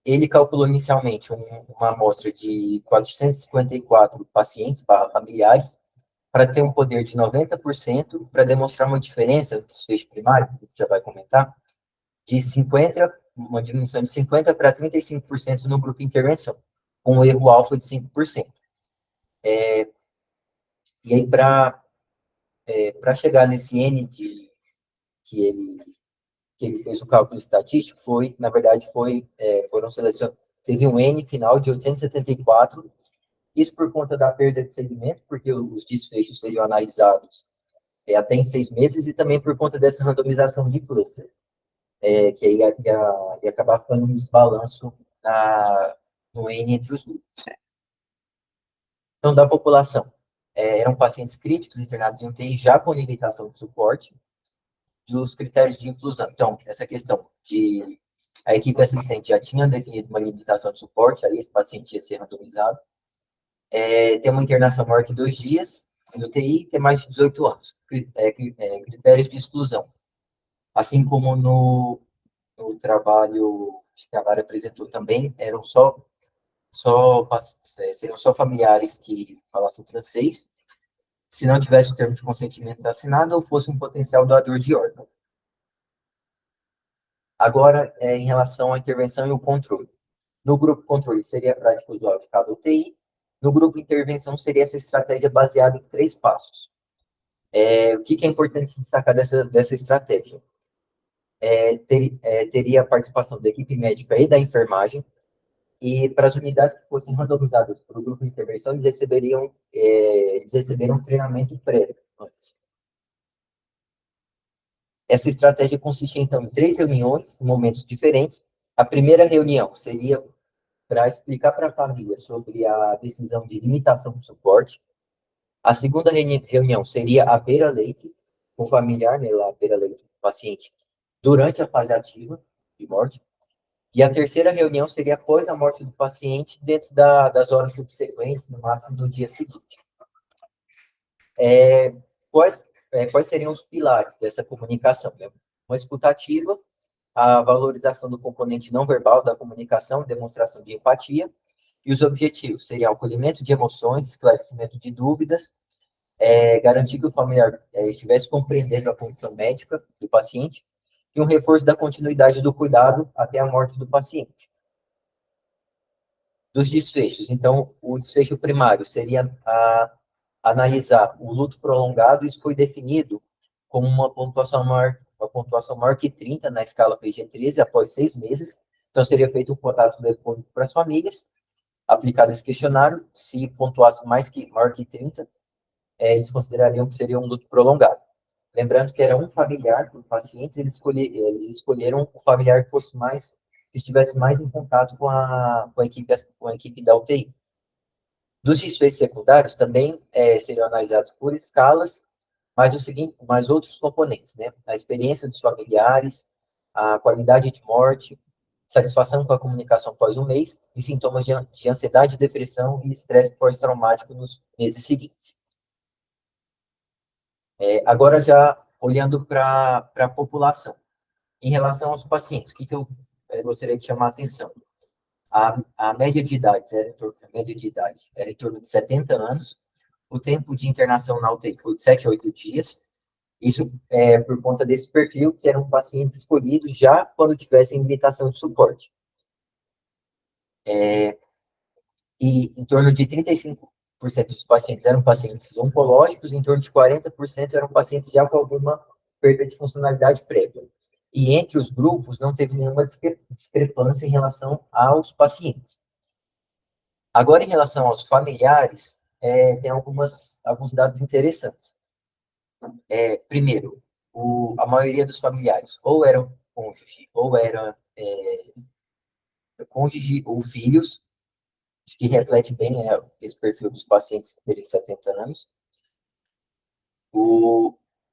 Ele calculou inicialmente uma amostra de 454 pacientes familiares para ter um poder de 90%, para demonstrar uma diferença no desfecho primário, que já vai comentar, uma diminuição de 50% para 35% no grupo intervenção, com um erro alfa de 5%. E aí, para chegar nesse N que ele fez o cálculo estatístico, teve um N final de 874, isso por conta da perda de segmento, porque os desfechos seriam analisados até em 6 meses, e também por conta dessa randomização de cluster, que aí ia acabar ficando um desbalanço no N entre os grupos. Então, da população, eram pacientes críticos internados em UTI já com limitação de suporte, dos critérios de inclusão. Então, essa questão de a equipe assistente já tinha definido uma limitação de suporte, aí esse paciente ia ser randomizado, ter uma internação maior que 2 dias, no UTI, ter mais de 18 anos. Critérios de exclusão. Assim como no trabalho que a Lara apresentou também, seriam só familiares que falassem francês, se não tivesse o termo de consentimento assinado ou fosse um potencial doador de órgão. Agora, em relação à intervenção e o controle. No grupo controle, seria a prática usual de cada UTI. No grupo intervenção, seria essa estratégia baseada em 3 passos. O que é importante destacar dessa estratégia? Teria a participação da equipe médica e da enfermagem, e para as unidades que fossem randomizadas para o grupo de intervenção, eles receberam treinamento prévio antes. Essa estratégia consiste, então, em 3 reuniões, em momentos diferentes. A primeira reunião seria para explicar para a família sobre a decisão de limitação do suporte. A segunda reunião seria a beira-leito, com o familiar, né, lá, a beira-leito do paciente, durante a fase ativa de morte. E a terceira reunião seria após a morte do paciente, dentro das horas subsequentes, no máximo do dia seguinte. Quais seriam os pilares dessa comunicação? Né? Uma escutativa, a valorização do componente não verbal da comunicação, demonstração de empatia, e os objetivos seriam acolhimento de emoções, esclarecimento de dúvidas, garantir que o familiar estivesse compreendendo a condição médica do paciente, e um reforço da continuidade do cuidado até a morte do paciente. Dos desfechos, então, o desfecho primário seria analisar o luto prolongado. Isso foi definido como uma pontuação maior que 30 na escala PG-13 após 6 meses. Então, seria feito um contato telefônico para as famílias, aplicado esse questionário. Se pontuasse maior que 30, eles considerariam que seria um luto prolongado. Lembrando que era um familiar por paciente, eles escolheram o familiar que estivesse mais em contato com a equipe da UTI. Dos desfechos secundários também seriam analisados por escalas, mas outros componentes, né? A experiência dos familiares, a qualidade de morte, satisfação com a comunicação após um mês e sintomas de ansiedade, depressão e estresse pós-traumático nos meses seguintes. Agora, já olhando para a população, em relação aos pacientes, o que eu gostaria de chamar a atenção? A média de idade era em torno de 70 anos, o tempo de internação na UTI foi de 7 a 8 dias, isso por conta desse perfil, que eram pacientes escolhidos já quando tivessem limitação de suporte. E em torno de 35% dos pacientes eram pacientes oncológicos, em torno de 40% eram pacientes já com alguma perda de funcionalidade prévia. E entre os grupos não teve nenhuma discrepância em relação aos pacientes. Agora, em relação aos familiares, tem alguns dados interessantes. Primeiro, a maioria dos familiares ou eram cônjuge ou filhos, que reflete bem esse perfil dos pacientes terem 70 anos.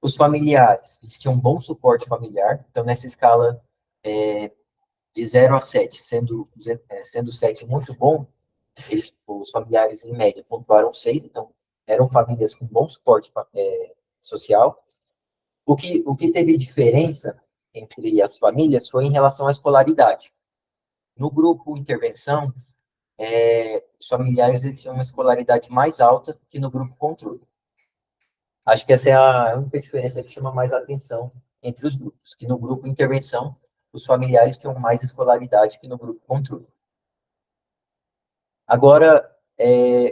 Os familiares, eles tinham um bom suporte familiar, então nessa escala de 0 a 7, sendo 7 muito bom, os familiares, em média, pontuaram 6, então eram famílias com bom suporte social. O que teve diferença entre as famílias foi em relação à escolaridade. No grupo intervenção, os familiares eles tinham uma escolaridade mais alta que no grupo controle. Acho que essa é a única diferença que chama mais atenção entre os grupos, que no grupo intervenção, os familiares tinham mais escolaridade que no grupo controle. Agora,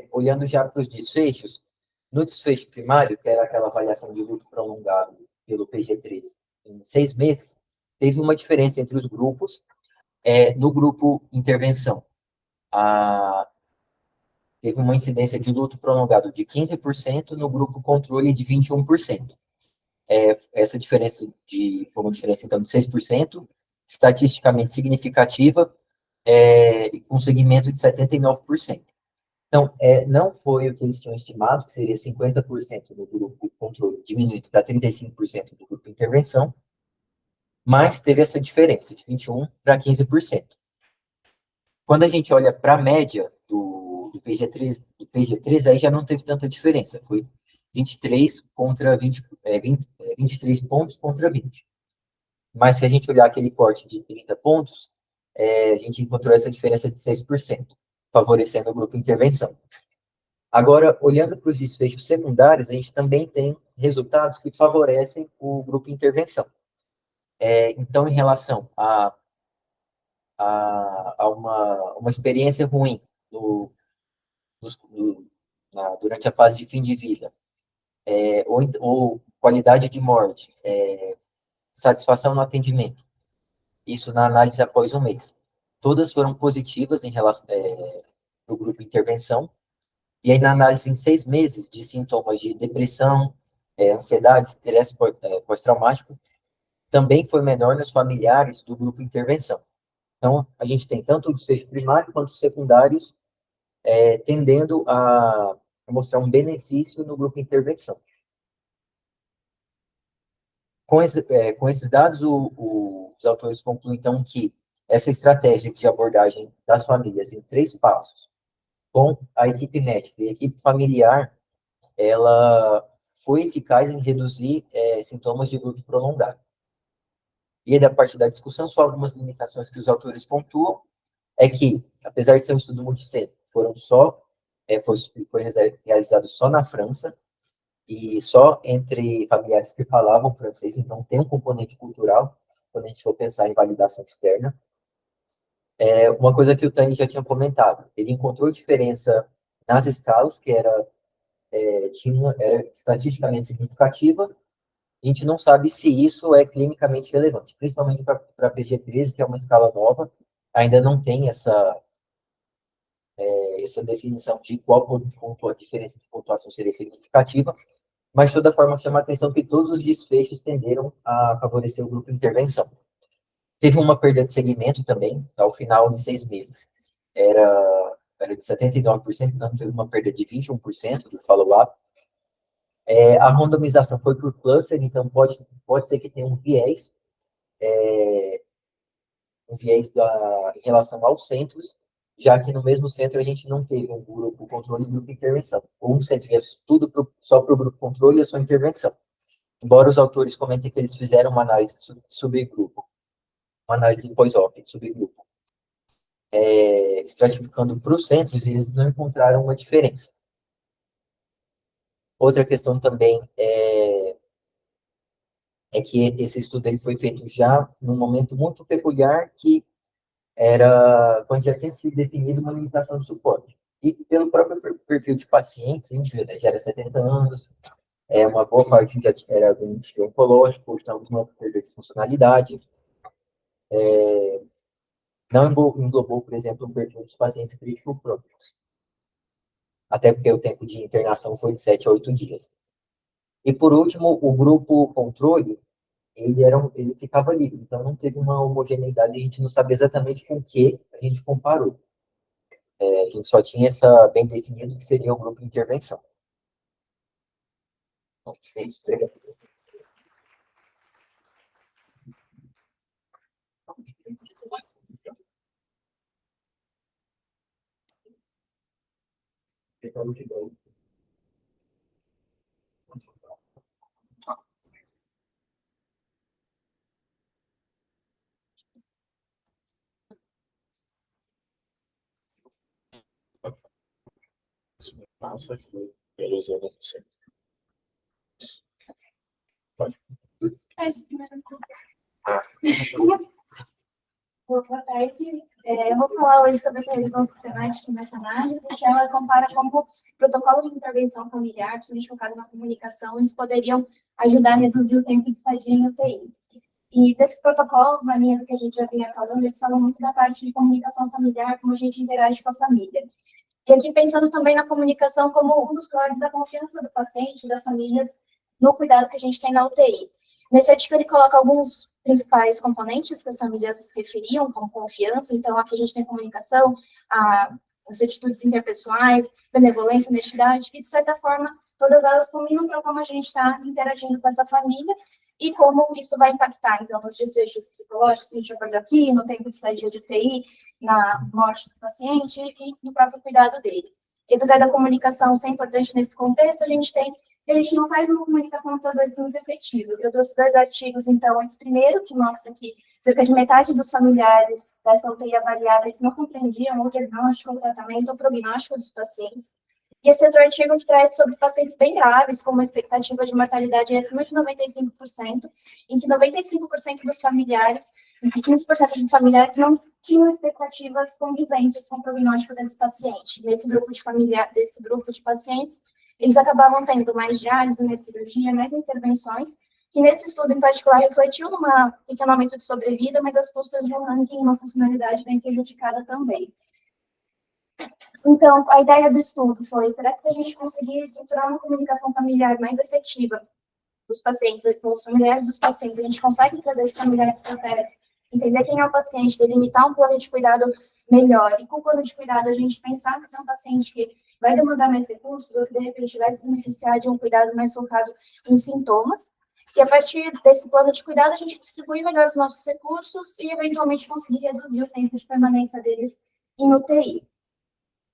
olhando já para os desfechos, no desfecho primário, que era aquela avaliação de luto prolongado pelo PG-13 em 6 meses, teve uma diferença entre os grupos. No grupo intervenção, teve uma incidência de luto prolongado de 15%, no grupo controle de 21%. Essa diferença foi uma diferença, então, de 6%, estatisticamente significativa, com segmento de 79%. Então, não foi o que eles tinham estimado, que seria 50% do grupo controle diminuído para 35% do grupo intervenção, mas teve essa diferença, de 21% para 15%. Quando a gente olha para a média do PG-13, aí já não teve tanta diferença, foi 23 contra 23 pontos contra 20. Mas se a gente olhar aquele corte de 30 pontos, a gente encontrou essa diferença de 6%, favorecendo o grupo intervenção. Agora, olhando para os desfechos secundários, a gente também tem resultados que favorecem o grupo intervenção. Então, em relação a uma experiência ruim durante a fase de fim de vida, ou qualidade de morte, satisfação no atendimento, isso na análise após um mês. Todas foram positivas em relação ao grupo intervenção, e aí na análise em 6 meses de sintomas de depressão, ansiedade, estresse pós-traumático, também foi menor nos familiares do grupo intervenção. Então, a gente tem tanto o desfecho primário quanto os secundários tendendo a mostrar um benefício no grupo intervenção. Com esses dados, os autores concluem, então, que essa estratégia de abordagem das famílias em 3 passos, com a equipe médica e a equipe familiar, ela foi eficaz em reduzir sintomas de luto prolongado. E da parte da discussão, só algumas limitações que os autores pontuam, é que, apesar de ser um estudo multicêntrico, foi realizado só na França, e só entre familiares que falavam francês, então tem um componente cultural, quando a gente for pensar em validação externa. Uma coisa que o Tani já tinha comentado, ele encontrou diferença nas escalas, que era estatisticamente significativa. A gente não sabe se isso é clinicamente relevante, principalmente para PG-13, que é uma escala nova, ainda não tem essa definição de qual a diferença de pontuação seria significativa, mas, de toda forma, chama a atenção que todos os desfechos tenderam a favorecer o grupo de intervenção. Teve uma perda de segmento também, ao final, em 6 meses. Era de 79%, então teve uma perda de 21% do follow-up. A randomização foi por cluster, então pode ser que tenha um viés em relação aos centros, já que no mesmo centro a gente não teve um grupo controle e grupo intervenção. Um centro ia tudo só para o grupo controle e a sua intervenção. Embora os autores comentem que eles fizeram uma análise de subgrupo, uma análise pós-op de subgrupo, estratificando para os centros, e eles não encontraram uma diferença. Outra questão também é que esse estudo ele foi feito já num momento muito peculiar, que era quando já tinha sido definido uma limitação de suporte. E pelo próprio perfil de pacientes, a gente viu, né, já era 70 anos, uma boa parte já era doente oncológico, ou estava com uma perda de funcionalidade. Não englobou, por exemplo, o perfil dos pacientes críticos crônicos. Até porque o tempo de internação foi de 7 a 8 dias. E, por último, o grupo controle, ele ficava livre, então não teve uma homogeneidade, a gente não sabia exatamente com o que a gente comparou. A gente só tinha essa bem definido que seria o grupo de intervenção. É isso, obrigado. Passa, pelos alunos. Esse primeiro Boa tarde. Eu vou falar hoje sobre essa revisão sistemática e meta-análise, que ela compara como protocolo de intervenção familiar, principalmente focado na comunicação, eles poderiam ajudar a reduzir o tempo de estadia em UTI. E desses protocolos, na linha do que a gente já vinha falando, eles falam muito da parte de comunicação familiar, como a gente interage com a família. E aqui pensando também na comunicação como um dos pilares da confiança do paciente, das famílias, no cuidado que a gente tem na UTI. Nesse artigo ele coloca alguns principais componentes que as famílias referiam como confiança, então aqui a gente tem comunicação, as atitudes interpessoais, benevolência, honestidade, que de certa forma todas elas combinam para como a gente está interagindo com essa família e como isso vai impactar, então, nos desfechos psicológicos que a gente abordou aqui, no tempo de estadia de UTI, na morte do paciente e no próprio cuidado dele. E apesar da comunicação ser importante nesse contexto, a gente não faz uma comunicação muitas vezes muito efetiva. Eu trouxe 2 artigos, então, esse primeiro, que mostra que cerca de metade dos familiares dessa UTI avaliada, eles não compreendiam o diagnóstico, o tratamento ou o prognóstico dos pacientes. E esse outro artigo que traz sobre pacientes bem graves, com uma expectativa de mortalidade acima de 95%, em que 95% dos familiares, em que 15% dos familiares não tinham expectativas condizentes com o prognóstico desse paciente. Nesse grupo de pacientes, eles acabavam tendo mais diálise, mais cirurgia, mais intervenções, que nesse estudo em particular refletiu num pequeno aumento de sobrevida, mas as custas de um ranking e uma funcionalidade bem prejudicada também. Então, a ideia do estudo foi, será que se a gente conseguir estruturar uma comunicação familiar mais efetiva, dos pacientes, com os familiares dos pacientes, a gente consegue trazer esses familiares para perto, entender quem é o paciente, delimitar um plano de cuidado melhor, e com o plano de cuidado a gente pensar se é um paciente que vai demandar mais recursos ou que, de repente, vai se beneficiar de um cuidado mais focado em sintomas, e a partir desse plano de cuidado a gente distribui melhor os nossos recursos e, eventualmente, conseguir reduzir o tempo de permanência deles em UTI.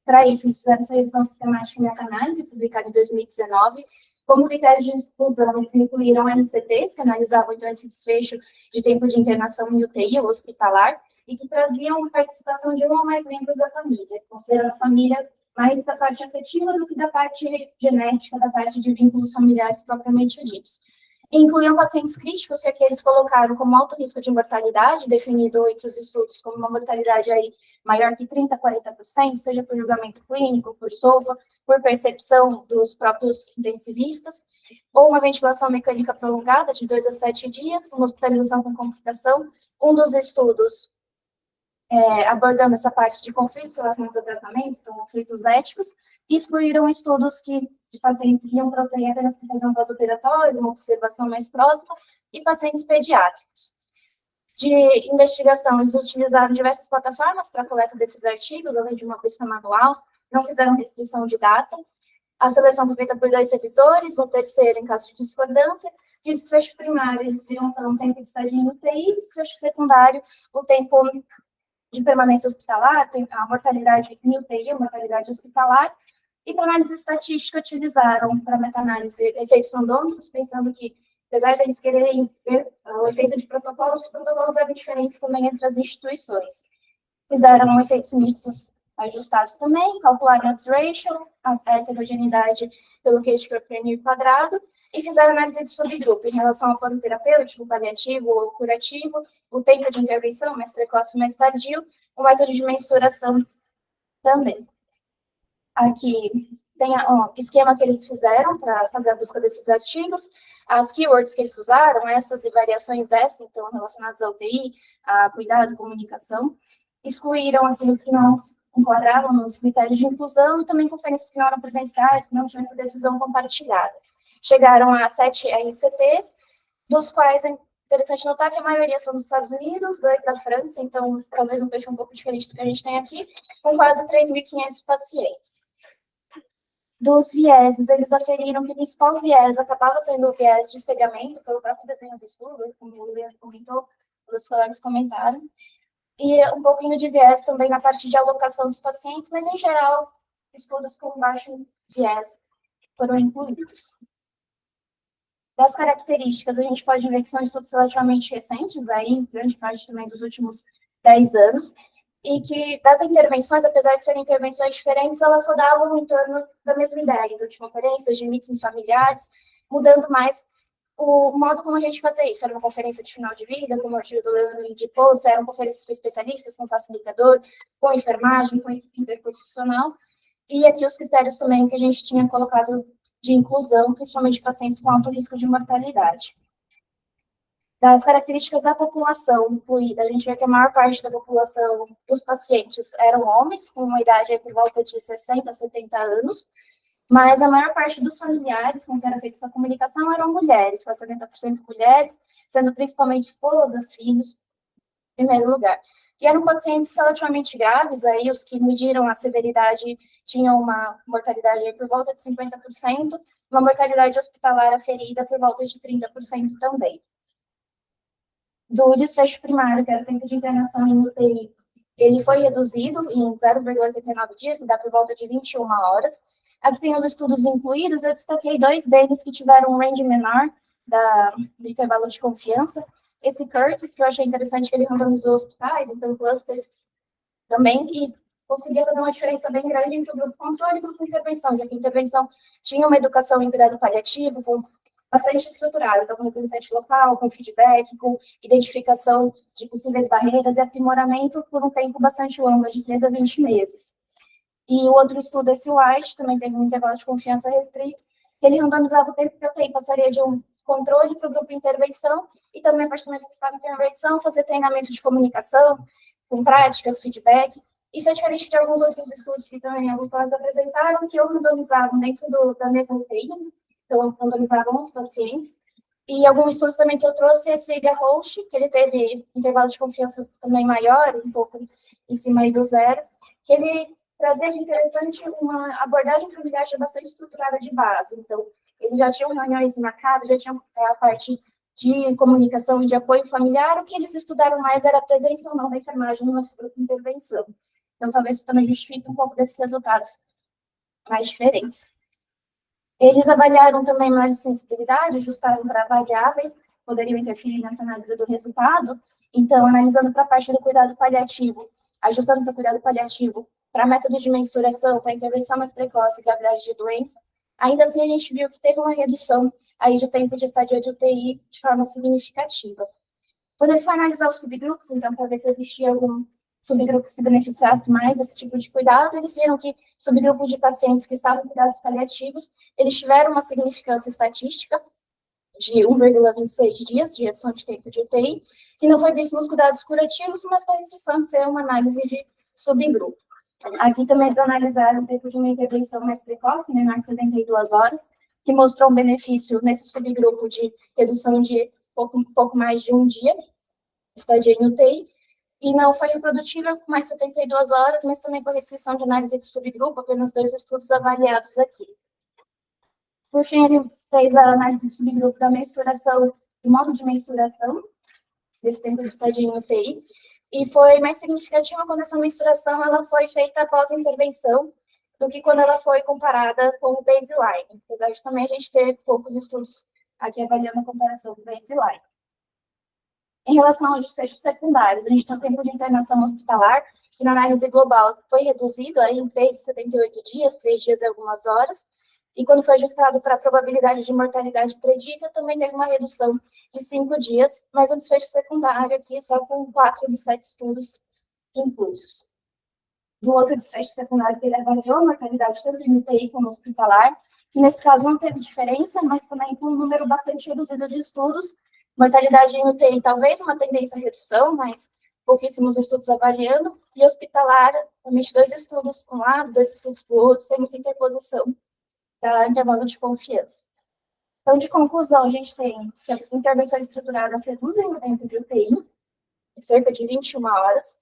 Para isso, eles fizeram essa revisão sistemática e meta-análise, publicada em 2019. Como critério de exclusão, eles incluíram MCTs, que analisavam, então, esse desfecho de tempo de internação em UTI ou hospitalar, e que traziam participação de um ou mais membros da família, considerando a família mais da parte afetiva do que da parte genética, da parte de vínculos familiares propriamente ditos. Incluíam pacientes críticos, que aqui eles colocaram como alto risco de mortalidade, definido entre os estudos como uma mortalidade aí maior que 30% a 40%, seja por julgamento clínico, por SOFA, por percepção dos próprios intensivistas, ou uma ventilação mecânica prolongada de 2 a 7 dias, uma hospitalização com complicação. Um dos estudos abordando essa parte de conflitos relacionados a tratamento, então conflitos éticos, e excluíram estudos de pacientes que iam para UTI apenas para fazer um pós-operatório, uma observação mais próxima, e pacientes pediátricos. De investigação, eles utilizaram diversas plataformas para a coleta desses artigos, além de uma busca manual, não fizeram restrição de data. A seleção foi feita por 2 revisores, um terceiro em caso de discordância. De desfecho primário, eles viram para um tempo de estadia em UTI, desfecho secundário, o tempo de permanência hospitalar, a mortalidade em UTI, a mortalidade hospitalar, e para análise estatística utilizaram para meta-análise efeitos randômicos, pensando que, apesar deles quererem ver o efeito de protocolos, os protocolos eram diferentes também entre as instituições. Fizeram efeitos mistos ajustados também, calcularam odds ratio, a heterogeneidade pelo QI por crânio quadrado, e fizeram análise de subgrupo em relação ao plano terapêutico, paliativo ou curativo, o tempo de intervenção, mais precoce ou mais tardio, o método de mensuração também. Aqui tem o esquema que eles fizeram para fazer a busca desses artigos, as keywords que eles usaram, essas e variações dessa, então, relacionadas ao TI, a cuidado, comunicação, excluíram aqueles que não enquadravam nos critérios de inclusão e também conferências que não eram presenciais, que não tinham essa decisão compartilhada. Chegaram a 7 RCTs, dos quais é interessante notar que a maioria são dos Estados Unidos, 2 da França, então talvez um perfil um pouco diferente do que a gente tem aqui, com quase 3.500 pacientes. Dos vieses, eles aferiram que o principal viés acabava sendo o viés de cegamento, pelo próprio desenho do estudo, como o Leandro comentou, os colegas comentaram, e um pouquinho de viés também na parte de alocação dos pacientes, mas, em geral, estudos com baixo viés foram incluídos. Das características, a gente pode ver que são estudos relativamente recentes, aí, grande parte também dos últimos 10 anos, e que das intervenções, apesar de serem intervenções diferentes, elas rodavam em torno da mesma ideia, de conferências, de meetings familiares, mudando mais o modo como a gente fazia isso. Era uma conferência de final de vida, como o artigo do Leandro indicou, eram conferências com especialistas, com facilitador, com enfermagem, com equipe interprofissional, e aqui os critérios também que a gente tinha colocado de inclusão, principalmente de pacientes com alto risco de mortalidade. Das características da população incluída, a gente vê que a maior parte da população dos pacientes eram homens, com uma idade por volta de 60 a 70 anos, mas a maior parte dos familiares com que era feita essa comunicação eram mulheres, com 70% mulheres, sendo principalmente esposas, filhos, em primeiro lugar. E eram pacientes relativamente graves, aí os que mediram a severidade tinham uma mortalidade aí por volta de 50%, uma mortalidade hospitalar aferida por volta de 30% também. Do desfecho primário, que era o tempo de internação em UTI, ele foi reduzido em 0,89 dias, que dá por volta de 21 horas. Aqui tem os estudos incluídos, eu destaquei 2 deles que tiveram um range menor do intervalo de confiança. Esse Curtis, que eu achei interessante, que ele randomizou hospitais, então clusters também, e conseguia fazer uma diferença bem grande entre o grupo controle e o grupo intervenção, já que a intervenção tinha uma educação em cuidado paliativo, com bastante estruturado, então com representante local, com feedback, com identificação de possíveis barreiras e aprimoramento por um tempo bastante longo, de 3 a 20 meses. E o outro estudo, esse White, também teve um intervalo de confiança restrito, ele randomizava o tempo que eu tenho, passaria de um controle para o grupo de intervenção, e também, a partir do momento que estava em intervenção, fazer treinamento de comunicação, com práticas, feedback. Isso é diferente de alguns outros estudos que também alguns colegas apresentaram, que ou randomizavam dentro da mesma UTI, então randomizavam os pacientes, E alguns estudos também que eu trouxe, esse Host, que ele teve intervalo de confiança também maior, um pouco em cima aí do zero, que ele trazia de interessante uma abordagem familiar já bastante estruturada de base. Então, eles já tinham reuniões marcadas, já tinham a parte de comunicação e de apoio familiar. O que eles estudaram mais era a presença ou não da enfermagem no nosso grupo de intervenção. Então, talvez isso também justifique um pouco desses resultados mais diferentes. Eles avaliaram também mais sensibilidade, ajustaram para variáveis, poderiam interferir nessa análise do resultado. Então, analisando para a parte do cuidado paliativo, ajustando para o cuidado paliativo, para método de mensuração, para intervenção mais precoce e gravidade de doença, ainda assim a gente viu que teve uma redução aí de tempo de estadia de UTI de forma significativa. Quando ele foi analisar os subgrupos, então, para ver se existia algum subgrupo que se beneficiasse mais desse tipo de cuidado, eles viram que subgrupo de pacientes que estavam em cuidados paliativos, eles tiveram uma significância estatística de 1,26 dias de redução de tempo de UTI, que não foi visto nos cuidados curativos, mas com a restrição de ser uma análise de subgrupo. Aqui também eles analisaram o tempo de uma intervenção mais precoce, menor de 72 horas, que mostrou um benefício nesse subgrupo de redução de pouco mais de um dia, estadia em UTI, e não foi reprodutível com mais 72 horas, mas também com restrição de análise de subgrupo, apenas 2 estudos avaliados aqui. Por fim, ele fez a análise de subgrupo da mensuração, do modo de mensuração, desse tempo de estadia em UTI, e foi mais significativa quando essa mensuração ela foi feita após a intervenção do que quando ela foi comparada com o baseline, apesar de também a gente ter poucos estudos aqui avaliando a comparação com o baseline. Em relação aos desfechos secundários, a gente tem um tempo de internação hospitalar, que na análise global foi reduzido aí em 3,78 dias, 3 dias e algumas horas, e quando foi ajustado para a probabilidade de mortalidade predita, também teve uma redução de 5 dias, mas um desfecho secundário aqui só com 4 dos 7 estudos inclusos. Do outro desfecho secundário que ele avaliou, a mortalidade tanto em UTI como hospitalar, que nesse caso não teve diferença, mas também com um número bastante reduzido de estudos. Mortalidade em UTI, talvez uma tendência à redução, mas pouquíssimos estudos avaliando, e hospitalar, somente 2 estudos para um lado, 2 estudos para o outro, sem muita interposição da intervalo de confiança. Então, de conclusão, a gente tem que as intervenções estruturadas reduzem o tempo de UTI, cerca de 21 horas.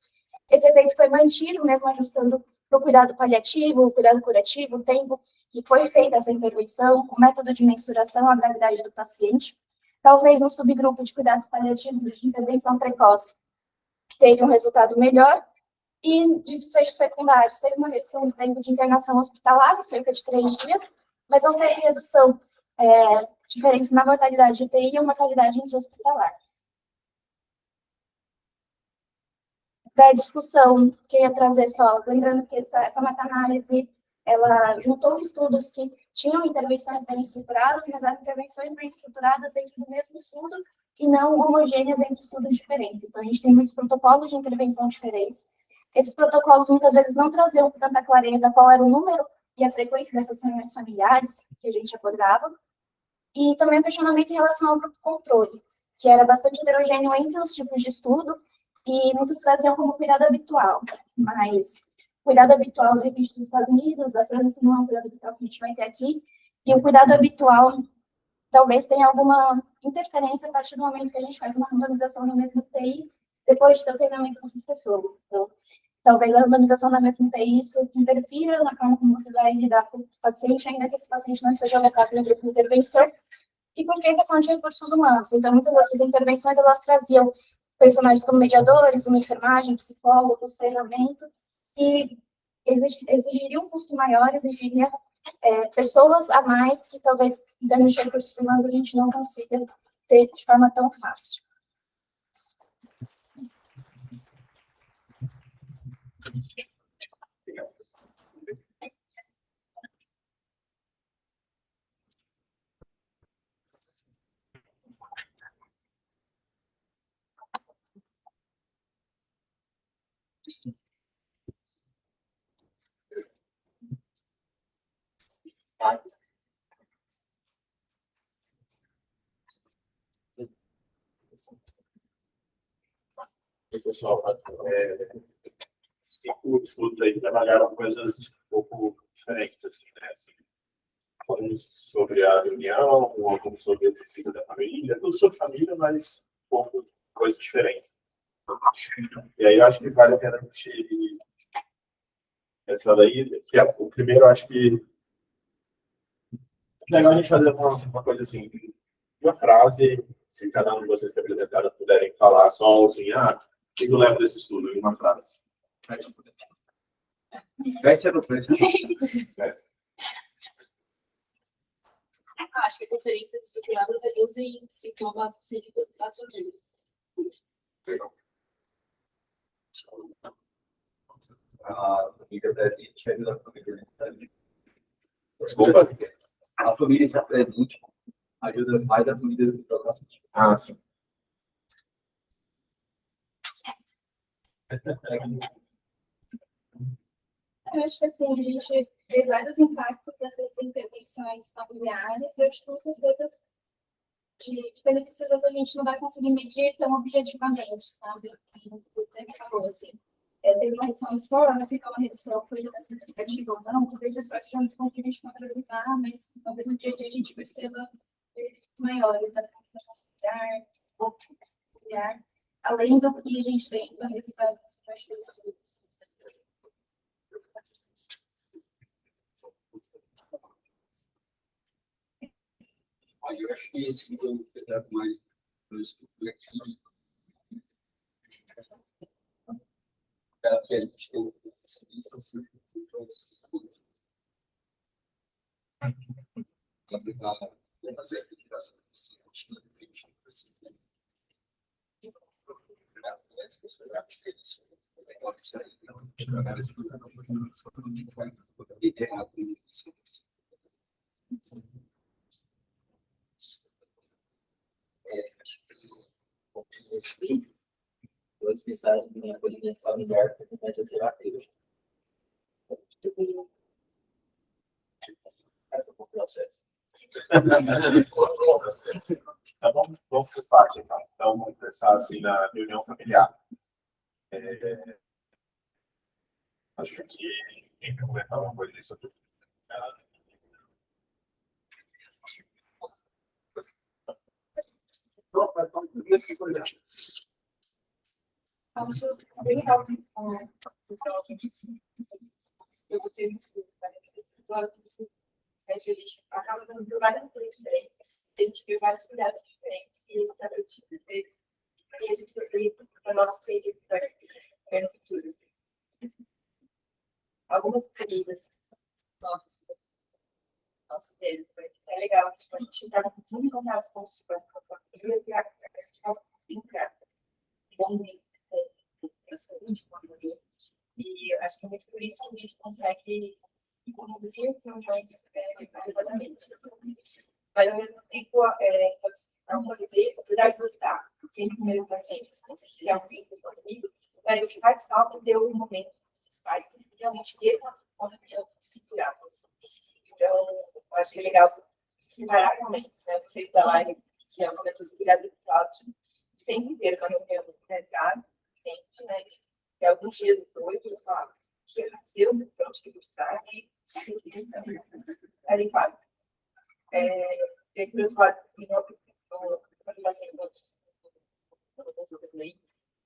Esse efeito foi mantido, mesmo ajustando para o cuidado paliativo, o cuidado curativo, o tempo que foi feita essa intervenção, o método de mensuração, a gravidade do paciente. Talvez um subgrupo de cuidados paliativos de intervenção precoce teve um resultado melhor, e de desfechos secundários teve uma redução do tempo de internação hospitalar, cerca de 3 dias, mas não teve redução, diferença na mortalidade de UTI e a mortalidade intra-hospitalar. Da discussão que eu ia trazer só, lembrando que essa meta-análise, ela juntou estudos que tinham intervenções bem estruturadas, mas eram intervenções bem estruturadas dentro do mesmo estudo e não homogêneas entre estudos diferentes. Então, a gente tem muitos protocolos de intervenção diferentes. Esses protocolos, muitas vezes, não traziam com tanta clareza qual era o número e a frequência dessas reuniões familiares que a gente abordava. E também o questionamento em relação ao grupo controle, que era bastante heterogêneo entre os tipos de estudo, e muitos traziam como cuidado habitual, mas cuidado habitual, de repente, dos Estados Unidos, da França, não é um cuidado habitual que a gente vai ter aqui, e o cuidado habitual talvez tenha alguma interferência a partir do momento que a gente faz uma randomização no mesmo UTI, depois de ter o treinamento dessas pessoas. Então, talvez a randomização da mesma UTI, isso interfira na forma como você vai lidar com o paciente, ainda que esse paciente não esteja alocado no grupo de intervenção, e porque é questão de recursos humanos. Então, muitas dessas intervenções, elas traziam personagens como mediadores, uma enfermagem, psicólogos, treinamento, que exigiriam um custo maior, exigiria pessoas a mais que talvez, em termos de recursos humanos, a gente não consiga ter de forma tão fácil. E, pessoal, 5 estudos aí trabalharam coisas um pouco diferentes, assim, né? Assim, falando sobre a reunião, ou algum sobre o princípio da família, tudo sobre família, mas um pouco coisas diferentes. E aí eu acho que vale a pena a gente pensar daí, que o primeiro, eu acho que é legal a gente fazer uma coisa assim, uma frase, se cada um de vocês se apresentar puderem falar só assim, o que eu levo desse estudo em uma frase. Acho que conferências estruturadas reduzem sintomas psíquicos das famílias. A família presente ajuda a família presente. Desculpa. A família está presente ajuda mais a família do que o paciente. Sim. Eu acho que assim, a gente vê vários impactos dessas intervenções familiares. Eu acho que muitas coisas de benefícios a gente não vai conseguir medir tão objetivamente, sabe? O Temer falou assim, teve uma redução na escola, mas se foi uma redução foi significativa ou não, talvez isso seja muito difícil de contabilizar, mas talvez no dia a dia a gente perceba benefícios maiores da comunicação familiar, ou familiar, além do que a gente vem do episódio das situações. Eu acho que esse que eu trago mais no estudo aqui é que a gente tem essa lista assim, para fazer a integração do paciente, a gente não precisa Vamos pensar em acolhimento familiar como método terapêutico. O processo. Então, vamos por parte, então. Então, vamos pensar assim na reunião familiar. Acho que quem quer comentar alguma coisa sobre Acho bem rápido. Eu botei muito a jurídica acaba dando várias coisas diferentes. A gente viu vários cuidados diferentes e a gente teve e a gente foi para nossa saída no futuro. Algumas coisas nossa deles, é legal, a gente estava muito em contato com os famílias e a gente estava conseguindo criar bom para a saúde, e acho que muito por isso a gente consegue conduzir reuniões adequadamente. Mas, ao mesmo tempo, algumas vezes, apesar de você estar sempre com o mesmo paciente, você consegue criar um vínculo comigo, mas o que faz falta é um momento que você sai e realmente ter uma reunião estruturada. Então, eu acho que é legal separar momentos, né? Vocês da live, que é um momento de cuidado do Cláudio, sempre ter uma reunião centrada, sempre, né? E alguns dias depois, eles falam, o que aconteceu, onde que buscar, e aí faz. Tem por outro lado,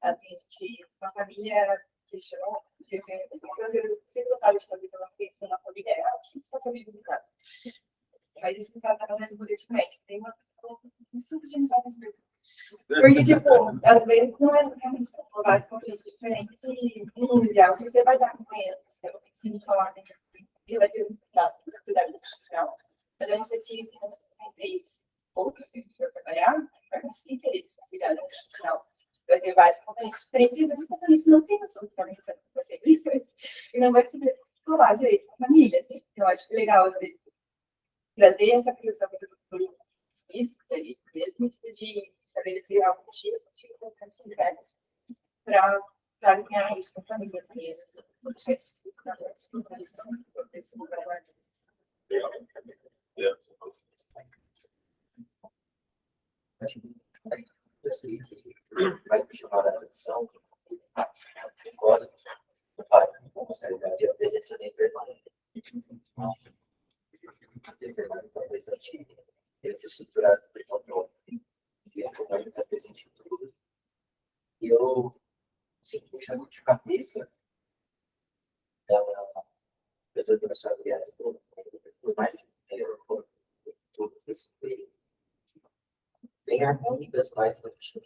a gente, a família questionou, eu sempre gostava de fazer uma pensão na família, acho que está sabendo do caso. Mas isso não está fazendo politicamente. Tem umas pessoas que super de várias perguntas. Porque, tipo, às vezes não é realmente vários conflitos diferentes e no ideal você vai dar acompanhando, você vai conseguir falar, ele vai ter um cuidado institucional. Mas eu não sei se você tem outros, se for trabalhar, vai conseguir ter esse cuidado institucional. Vai ter vários componentes diferentes, e os componentes não têm noção de forma que vai ser e não vai se falar direito com a família. Assim. Eu acho que é legal, às vezes, trazer essa questão do especialista mesmo, de estabelecer alguns dias sindicais para alinhar isso com famílias mesmo. Vai me chamar a atenção agora, com seriedade, a presença da enfermagem. a enfermagem está presente, eles estruturaram de controle. E a enfermagem está presente em tudo. E eu sinto um puxamento de cabeça, apesar de nós familiares, por mais que todas essas bem harmônicas, mas não tinha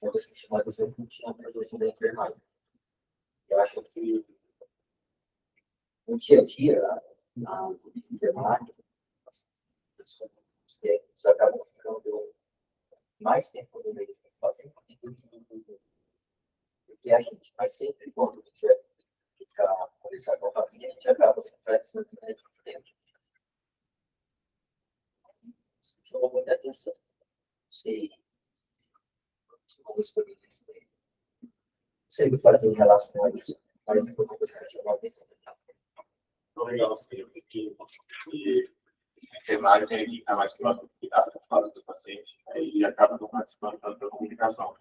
todas que chamadas não tinha a presença da enfermagem. Eu acho que no dia a dia, na enfermagem, os técnicos acabam ficando mais tempo no meio do paciente do que a gente. Mas sempre, quando a gente vai ficar, conversar com a família, a gente acaba sempre precisando de médico dentro. Isso me chamou muita atenção. Não sei como os políticos não sei o que fazer em relação a isso, mas foi uma coisa que chamou a atenção. Então, legal, assim, que a enfermagem tem que estar mais próximo do cuidado do paciente, e acaba não participando tanto da comunicação.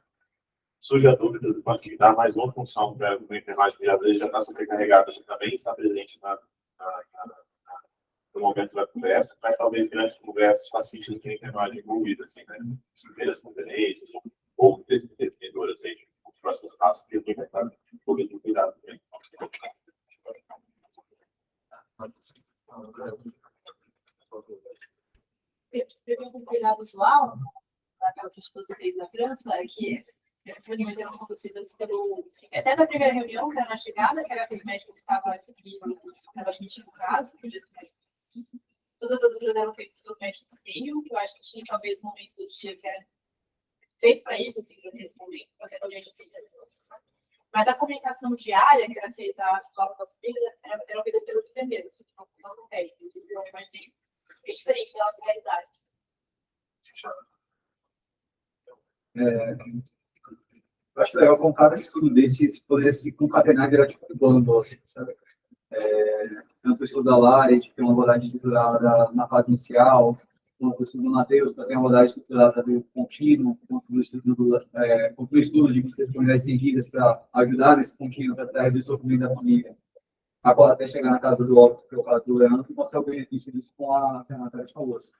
Surge a dúvida do quanto que dá mais uma função para a enfermagem, que às vezes já está sobrecarregada, de também estar presente no momento da conversa, mas talvez grandes conversas facilitem que a enfermagem envolvida, assim, né? As primeiras conferências, ou definidoras, aí, os próximos passos, que eu tenho que um pouco de cuidado também. Teve um cuidado usual, naquela que você fez na França, que essas reuniões eram conduzidas pelo... Exceto a primeira reunião, que era na chegada, que era aquele médico que estava disponível, estava admitindo o caso, que o médico disse. Todas as outras eram feitas pelo médico do treino, que eu acho que tinha talvez um momento do dia que era feito para isso, assim, nesse momento, porque era o dia feito. Mas a comunicação diária, que era feita com as famílias, eram feitas pelos enfermeiros, que não acontece, isso eu imagino. É diferente das realidades. Eu acho legal com cada estudo desse poderia se concatenar e virar tipo um plano doce, sabe? Tanto o estudo da Lari, de ter uma abordagem estruturada na fase inicial, quanto o estudo do Matheus, para ter uma abordagem estruturada do contínuo, quanto o estudo de comunidades seguidas para ajudar nesse contínuo, para reduzir o sofrimento da família. Agora, até chegar na casa do óbito, que é o caso do Leandro, que mostrar o benefício disso com a Natália de Famoso.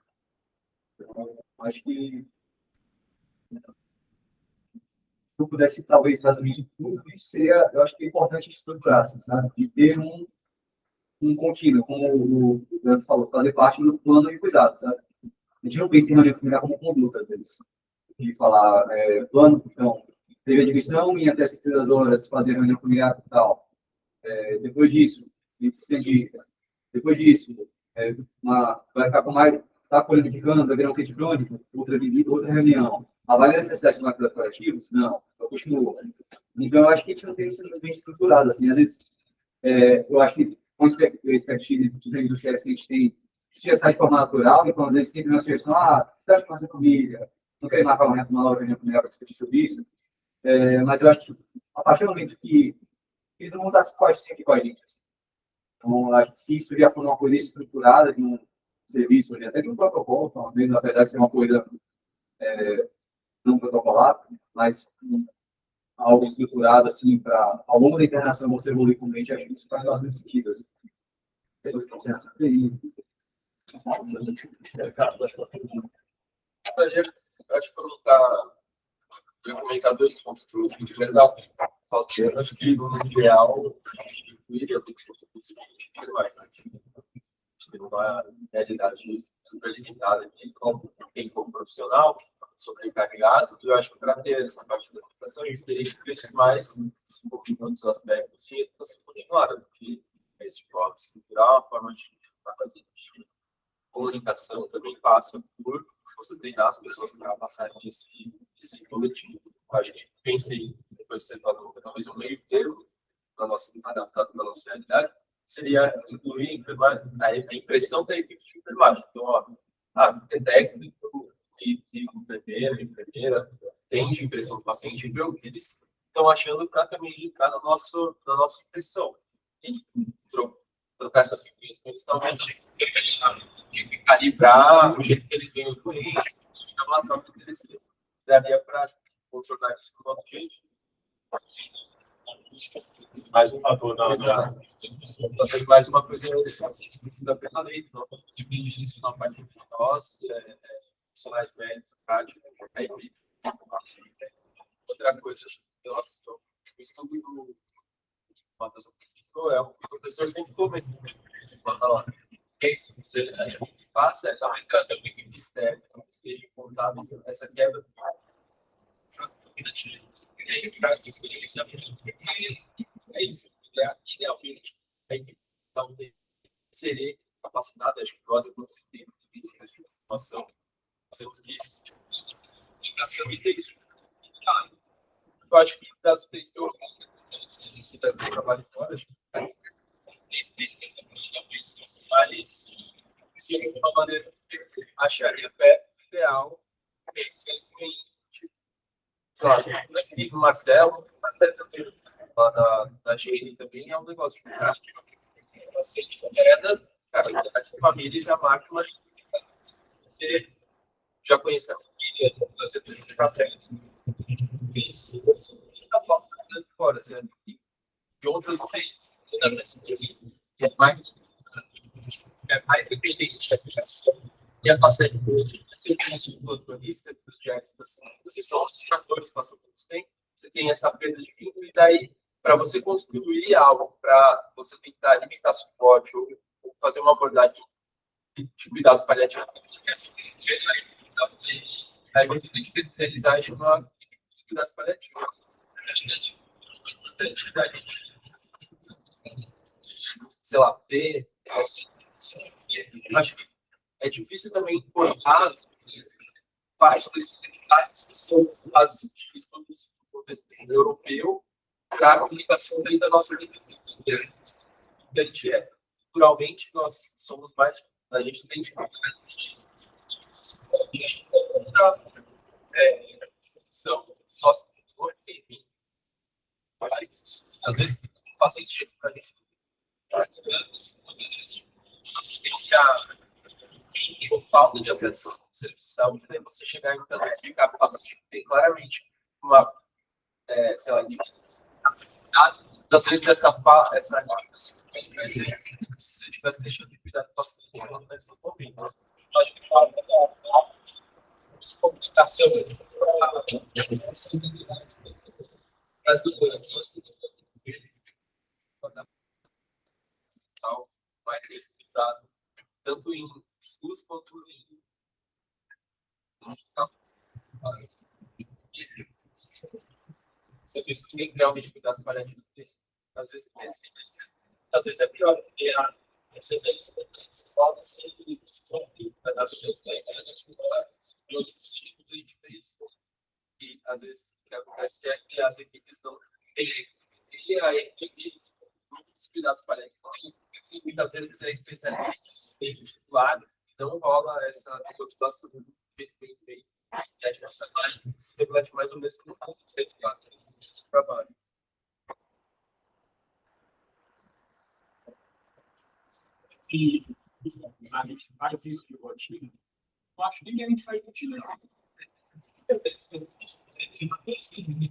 Então, acho que se eu pudesse, talvez, resumir tudo isso, seria, eu acho que é importante estruturar, assim, sabe? E ter um contínuo, como o Leandro falou, fazer parte do plano de cuidado, sabe? A gente não pensa em reunião familiar como conduta, às vezes. E falar, plano, então, teve a divisão, em até 72 horas, fazer reunião familiar e tal. Depois disso, depois disso, vai ficar com mais, está codificando, vai virar um kit crônico, outra visita, outra reunião. Avalia a necessidade de máquinas corretivos? Não, eu continuo. Então, eu acho que a gente não tem isso bem estruturado, assim, às vezes, eu acho que com a expertise dos chefes que a gente tem, isso já sai de forma natural, então, às vezes, sempre nós pensamos, você acha que nossa família, não quer marcar uma reunião familiar para discutir sobre isso, mas eu acho que, a partir do momento que eles não vão dar sempre com a gente. Assim. Então, acho que se isso já for uma coisa estruturada de um serviço, até de um protocolo, talvez, apesar de ser uma coisa não protocolar, mas algo estruturado, assim, para, ao longo da internação, você evoluir com o cliente, acho que isso faz bastante sentido. Assim. Acho que eu vou comentar dois pontos do primeiro da eu acho que no ideal a gente cuida do que vai tem uma realidade super limitada aqui, como tempo profissional, sobrecarregado, e eu acho que para ter essa parte da educação, a gente teria que crescer mais em outros aspectos e educação continuada, porque esse tipo de estrutural, a forma de comunicação também passa por você treinar as pessoas para passarem esse coletivo. Eu acho que pensei, depois você falou, talvez o meio termo adaptado para a nossa realidade, seria incluir a impressão da equipe de enfermagem. Então, é técnico, e enfermeira, tem de impressão do paciente, vê o que eles estão achando para também entrar na nossa impressão. E trocar essas figurinhas que eles estão vendo e calibrar o jeito que eles veem o cliente, fica uma troca que eles daria para contornar isso com o nosso jeito. Mais um fator talvez mais uma coisa assim, da permanente, não dividir isso na parte de nós, profissionais médicos, práticos, outra coisa, nossa, o estudo do Matheus é o professor sempre comenta, isso, você passa, é talvez trazer uma equipe externa, que esteja em contato com essa quebra é isso, idealmente, a equipe não seria capacidade, acho que nós, quando você tem essa informação, fazemos isso, comunicação e isso. Eu acho que das UTIs que eu se das que eu trabalho fora, acho que mas se de alguma maneira acharia perto ideal pensando em sei lá, o Marcelo lá da GN também é um negócio que paciente queda, cara, a família já marca uma já conhece a família, fazer tudo de papel. Isso, fora, assim, de outros seis, é mais dependente da aplicação e a paciente hoje, mais dependente do motorista, dos diaristas, que são os fatores que passam por você. Você tem essa perda de vínculo, e daí, para você construir algo, para você tentar limitar suporte ou fazer uma abordagem de cuidados paliativos, aí você tem que especializar em chamar de cuidados paliativos. Acho que é importante da gente, sei lá, ter acho que é difícil também importar parte desses detalhes que são usados no contexto europeu para a comunicação dentro da nossa vida. A gente é, culturalmente, nós somos mais, a gente tem de são sócios, enfim, às vezes o paciente chega para a gente assistência ou falta de acesso ao serviço de saúde, daí você chegar e muitas vezes ficar com o paciente tem claramente uma, sei lá, às vezes essa se você estivesse deixando de cuidar do paciente no momento do momento. Acho que falta de comunicação as duas mais resultado, tanto em SUS quanto em serviço que tem realmente cuidados paliativos disso. Às vezes é pior, porque às vezes eles podem ser desconfiados das outras coisas, e outros tipos a gente vê isso. E às vezes o que acontece é que as equipes não têm a equipe dos cuidados paliativos. E muitas vezes é especialista, assistente titular, não rola essa negociação do jeito bem feito. E a gente se reflete mais ou menos no conceito do trabalho. E a gente faz isso de rotina, eu acho que a gente vai utilizar.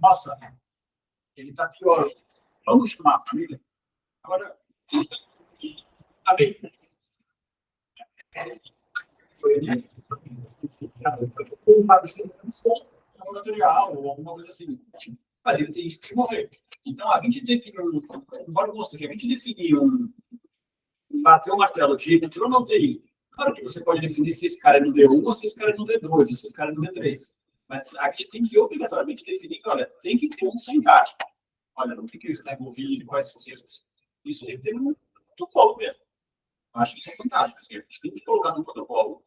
Nossa, ele está pior. Vamos chamar a família? Agora, tá bem. Ou alguma coisa assim. Mas ele tem que morrer. Então, a gente definiu, embora mostre que a gente definiu bater o martelo de entrou no UTI. Claro que você pode definir se esse cara é no D1 ou se esse cara é no D2, ou se esse cara é no D3. Mas a gente tem que obrigatoriamente definir que, olha, tem que ter um sanidade. Olha, no que ele está envolvido, quais são os riscos. Isso tem que ter no protocolo mesmo. Eu acho que isso é fantástico. Assim, a gente tem que colocar no protocolo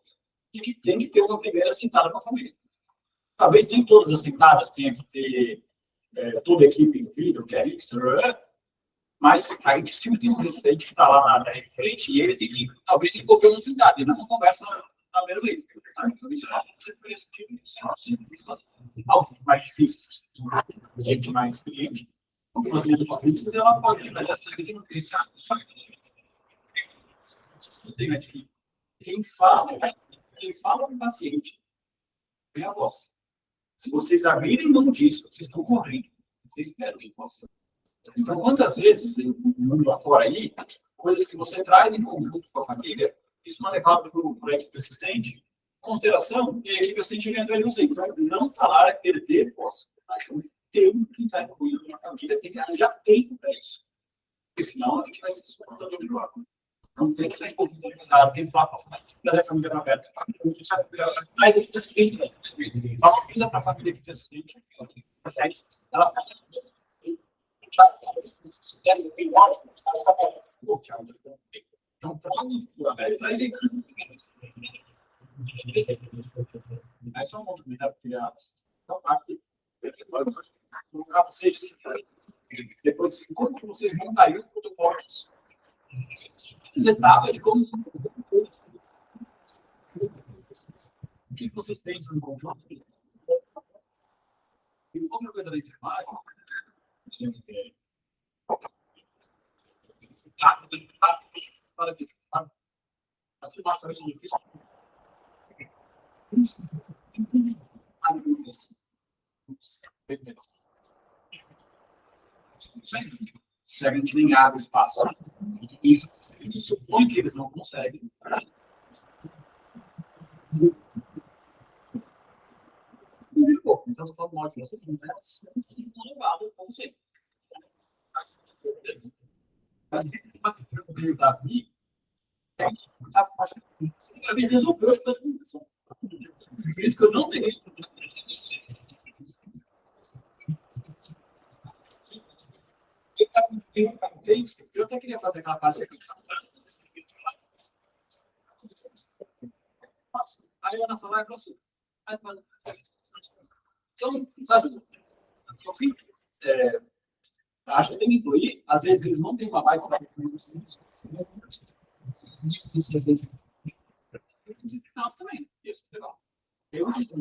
e que tem que ter uma primeira sentada com a família. Talvez nem todas as sentadas tenham que ter toda a equipe envolvida, que é isso, mas a gente sempre tem um presidente que está lá na frente e ele tem que, talvez, envolver uma cidade, e não uma conversa na primeira vez. Então, isso é uma algo mais difícil. Gente mais experiente. Algumas lideranças, ela pode, mas essa gente não tem esse aqui. Quem fala com o paciente é a voz. Se vocês abrirem mão disso, vocês estão correndo. Vocês perdem a voz. Então, quantas vezes, no mundo lá fora aí, coisas que você traz em conjunto com a família, isso não é levado para a equipe persistente, consideração, e a equipe persistente vem atrás de você. Então, não falar é perder voz. Então, tem que estar incluído na família, tem que arranjar tempo para isso. Porque senão a gente vai se suportando de lado. Não tem que estar envolvido, tem que falar com a família não aberta. Mas a equipe persistente, valoriza para a família que persistente. Ela então, aí só um outro comentário que então, aqui, colocar vocês depois, como que vocês montariam o protocolo? As etapas de como o que vocês pensam em conjunto? E outra coisa da enfermagem, aqui embaixo talvez seja difícil. Se a gente nem abre o espaço, a gente supõe que eles não conseguem. Então, eu falo mal de você, não é levado como sempre. O Davi, às vezes resolveu as coisas de comunicação. Por isso que eu não teria. Eu até queria fazer aquela parte aqui. Aí a Ana falou, é próximo. Então, sabe, no fim, acho que tem que incluir, às vezes eles não têm uma base de também. Isso, legal. Eu acho que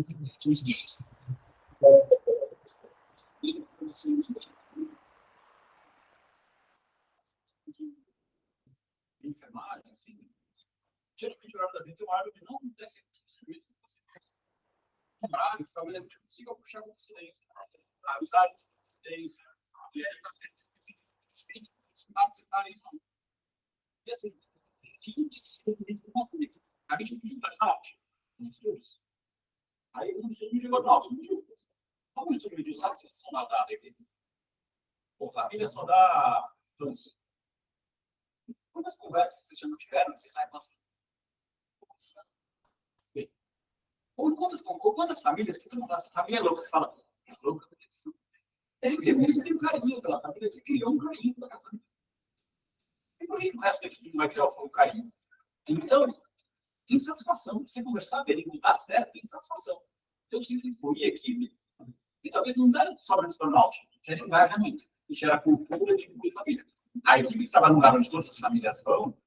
enfermagem, assim, geralmente na hora da vida tem uma área que não acontece isso. Talvez a gente consiga puxar com silêncio, avisar silêncio, e aí participarem. E assim, a gente pediu para arte, nos estudos. Aí um estudo de burnout, como o estudo de satisfação na dada aqui? Ou família só dá trans. Quantas conversas vocês já não tiveram? Vocês saem assim. Quantas famílias que tu não faz? Família é louca, você fala, é louca, você tem um carinho pela família, você criou um carinho pela família. E por que o resto daqui não vai criar um carinho? Então, tem satisfação. Você conversar bem, não dá certo, tem satisfação. Então, você tem que incluir a equipe. E talvez não dá só para burnout, gera engajamento, e gera cultura de família. A equipe que trabalha no lugar onde todas as famílias vão,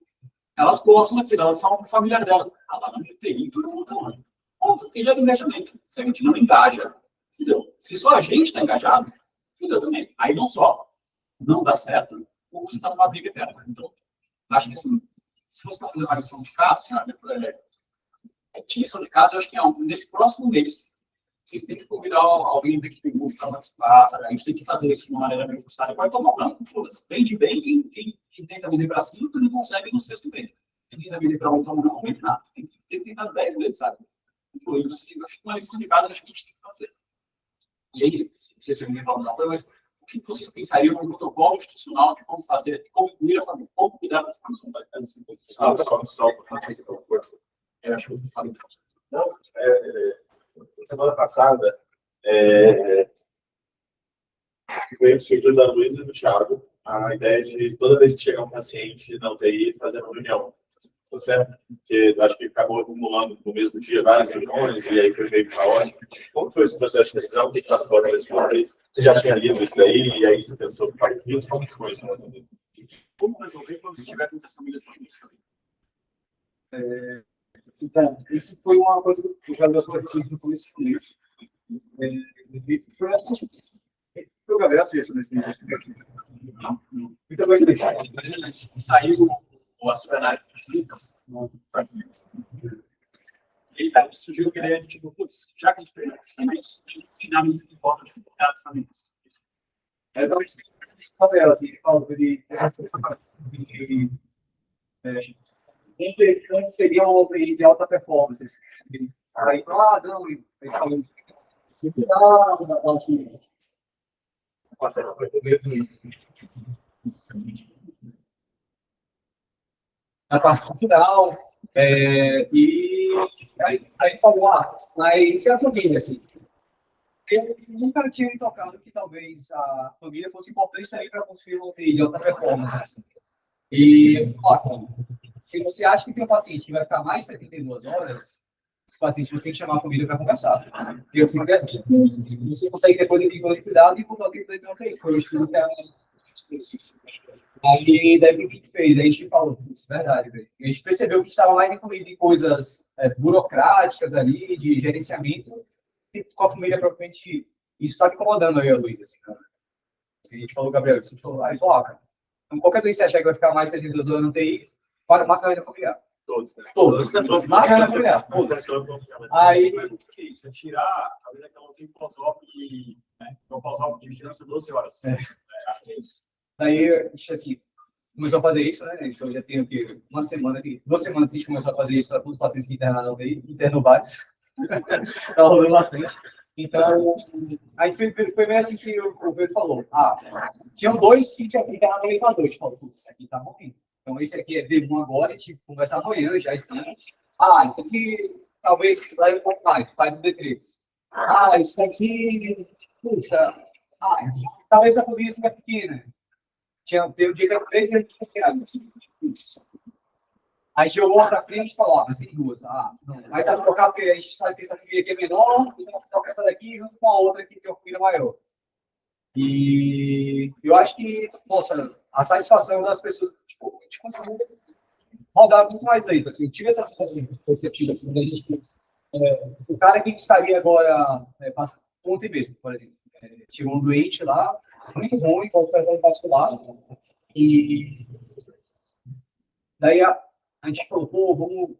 elas gostam daquilo, elas falam com o familiar dela. Ah, lá no TI, todo mundo está lá. Óbvio que gera engajamento. Se a gente não engaja, fudeu. Se só a gente está engajado, fudeu também. Aí não só não dá certo, como você está numa briga eterna. Então, acho que assim, se fosse para fazer uma lição de casa, assim, lição de casa, eu acho que nesse próximo mês, vocês têm que convidar alguém da equipe para participar, sabe? A gente tem que fazer isso de uma maneira meio frustrada. Pode tomar um branco, foda-se. Bem de bem, quem tenta vender para 5 não consegue no sexto mês. Quem tenta vender para 1, toma não vende nada. Tem que tentar 10 vezes, sabe? Incluindo, assim, fica uma lição de casa, acho que a gente tem que fazer. E aí, não sei se alguém fala não, mas o que vocês pensariam no protocolo institucional de como fazer, de como incluir a família, como cuidar da família? Só para passar aqui para o corpo. Eu acho que eu falei. Não, semana passada, veio surgiu da Luísa e do Thiago a ideia de toda vez que chegar um paciente na UTI, fazer uma reunião. Tá certo? Porque acho que acabou acumulando no mesmo dia várias reuniões, e aí foi meio caótico. Como foi esse processo de decisão? O que passou por isso? Você já tinha lido isso daí, e aí você pensou que faz isso? Como que foi? Como resolver quando você tiver muitas famílias para isso? Então, isso foi uma coisa que eu já dei no começo do mês. Eu agradeço isso nesse aqui. Muita coisa desse. Saiu o assunto visitas. E daí surgiu a ideia de, tipo, putz, já que a gente tem finalmente importa de ficar as famílias. Então, favela, assim, ele falou, onde seria uma UTI de alta performance. Assim. Aí, não, ele falou, na parte cultural, e aí falou, mas é a família, assim. Eu nunca tinha me tocado que talvez a família fosse importante também para construir uma UTI de alta performance. Assim. E, ó, se você acha que tem um paciente que vai ficar mais de 72 horas, esse paciente você tem que chamar a família para conversar. Porque você consegue depois de cuidado e voltar a ter que ter UTI. Foi o estudo que aí, daí o que fez? A gente falou, isso é verdade, velho. A gente percebeu que estava mais incluído em coisas burocráticas ali, de gerenciamento, e com a família propriamente dita. Isso está incomodando aí a Luísa, assim, cara. A gente falou, Gabriel, você falou, aí falou, cara, então, qualquer doença você achar que vai ficar mais de 72 horas no TI, marca a renda familiar. Todos, né? Todos. Marca a renda familiar. Aí, o que é isso? É tirar, talvez, aquela UTI pós-op e não pós-op de vigilância 12 horas. Acho que é isso. Daí, a gente, assim, começou a fazer isso, né? Então, já tenho aqui uma semana aqui, 2 semanas que a gente começou a fazer isso para os pacientes internados na UTI, internou vários. Tá rolando bastante. Então, aí foi meio assim que o Pedro falou. Tinham 2 que tinham ficado no mesmo noite. Falou, putz, isso aqui tá morrendo. Então, esse aqui é D1 agora, a gente conversa amanhã, já sim. Isso aqui talvez vai um pouco mais, faz do D3. Isso aqui, putz, talvez a família seja pequena. Teve um dia que era 3 anos de pequeno, assim, putz. Aí jogou outra frente e falou, mas tem 2. Não. Mas dá pra trocar porque a gente sabe que essa família aqui é menor, então troca essa daqui junto com a outra aqui, que é uma família maior. E eu acho que, nossa, a satisfação das pessoas, tipo, a gente conseguiu rodar muito mais dentro. Assim, tive essa sensação perceptiva, assim, da gente. O cara que estaria agora, ontem mesmo, por exemplo, tinha um doente lá, muito ruim, com o vascular, e daí a gente falou, vamos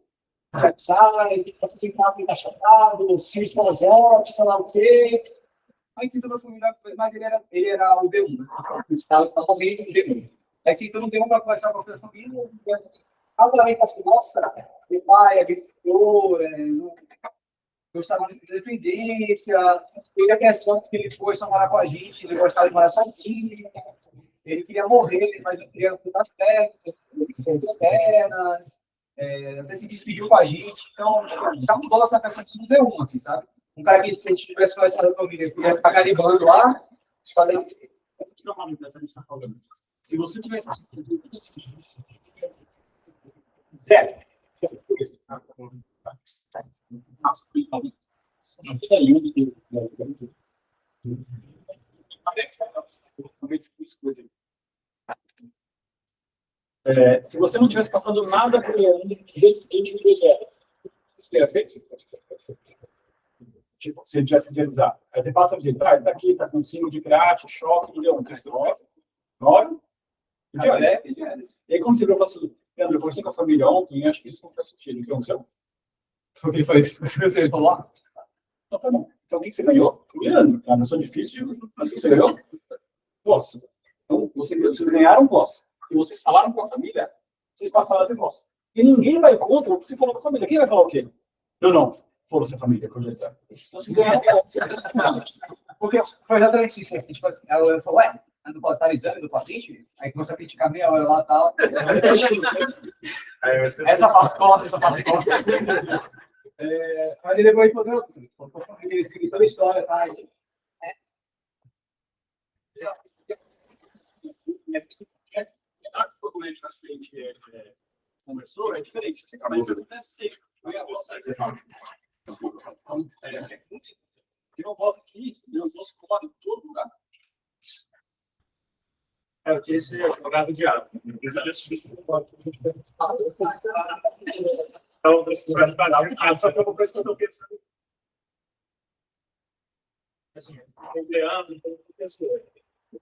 realizar, ele passa assim, encaixotado, CIRS pós-op, sei lá o quê. Aí sentou na família, mas ele era o D1, né? Ele estava morrendo no D1. Aí sentou no D1 para conversar com a família, rapidamente passou, nossa, meu pai é diretor, gostava de independência, ele é questão que ele foi morar com a gente, ele gostava de morar sozinho, ele queria morrer, mas não queria cuidar das pernas, externas, até se despediu com a gente. Então, já mudou nossa percepção do D1, assim, sabe? Um cara que se a gente tivesse conversado com a família, ia ficar garibando lá, falei, se você tivesse zero, se você não tivesse passado nada por ele, isso teria feito? Tipo, se ele tivesse realizado. Aí você passa a dizer, ele tá aqui, tá com síndrome de create, choque, entendeu? Um cristalóide, nove, e aí, quando você viu, eu falo assim, Leandro, eu conversei com a família ontem, acho que isso não faz sentido. O que aconteceu? o que foi isso? Você falou, Não, tá bom. Então, o que você ganhou? Leandro, é uma pessoa difícil, mas o que você ganhou? Voz. Então, vocês ganharam voz. E vocês falaram com a família, vocês passaram a ter voz. E ninguém vai contra o que você falou com a família. Quem vai falar o quê? Não. Foram-se a família, por exemplo. Então, vocês ganharam voz. porque foi exatamente isso. Tipo assim, ela falou, eu não posso estar exame do paciente? Aí começou a criticar meia hora lá e tal. Essa parte corta, essa parte corta. Aí depois falou, não, ele seguiu toda a história, tá? Quando a gente conversou, é diferente. Mas acontece sempre. Eu volto aqui, eu posso colar em todo lugar. Eu queria ser advogado de água. Então, preciso advogar. Só que é uma coisa que eu estou pensando. Assim, o Leandro, então, eu penso,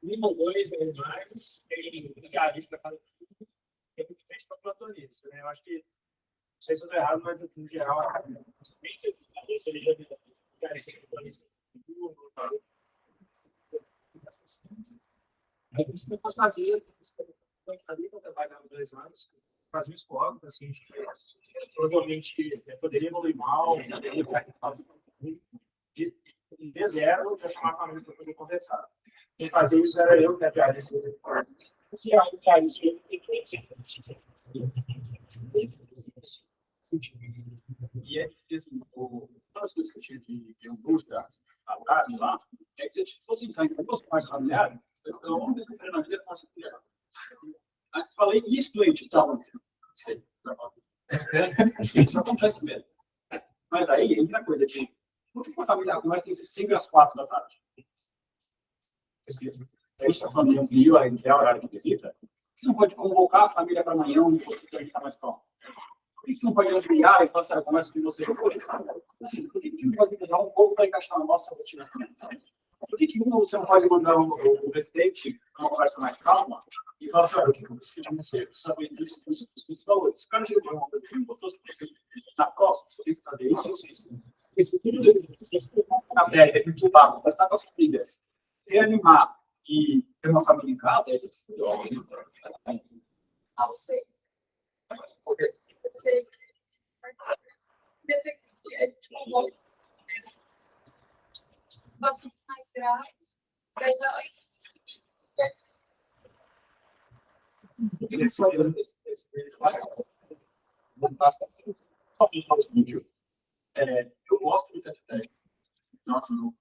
nível 2 mais, tem diarista para tem muito tempo para plantonista, né? Eu acho que, não sei se eu estou errado, mas no geral, bem isso aí já diarista para plantonista. Aí a gente depois fazia, ali eu trabalhava 2 anos, fazia escola, assim, provavelmente poderia evoluir mal, poderia participar de zero, já chamar a família para poder conversar. Quem fazia isso era eu, que era isso. E é difícil, todas as coisas que eu tinha de angústia, saudade lá, é que se eu fosse entrar em duas partes familiares, eu não me referir na vida para familiar. Mas eu falei isso doente, então, isso acontece mesmo. Mas aí entra a coisa de por que uma família conversa tem que ser sempre às 4 da tarde? Precisa. Aí se a família viu aí é horário de visita, você não pode convocar a família para amanhã e você vai ficar mais calmo. Por que você não pode ampliar e falar assim, conversa com você depois? Assim, por que uma vida um pouco para encaixar na nossa rotina? Por que você não pode mandar o presidente uma conversa mais calma e falar assim, olha, o que eu preciso de você? Eu preciso saber dos valores. Se o cara chega de uma coisa assim, gostoso, você na próxima, você tem que fazer isso. Esse tudo na pele, é perturbado, vai estar com as famílias. Se animar e ter uma família em casa, é isso. Você. Ok. Você. Mais graves. Eu gosto de ter. Nossa, não.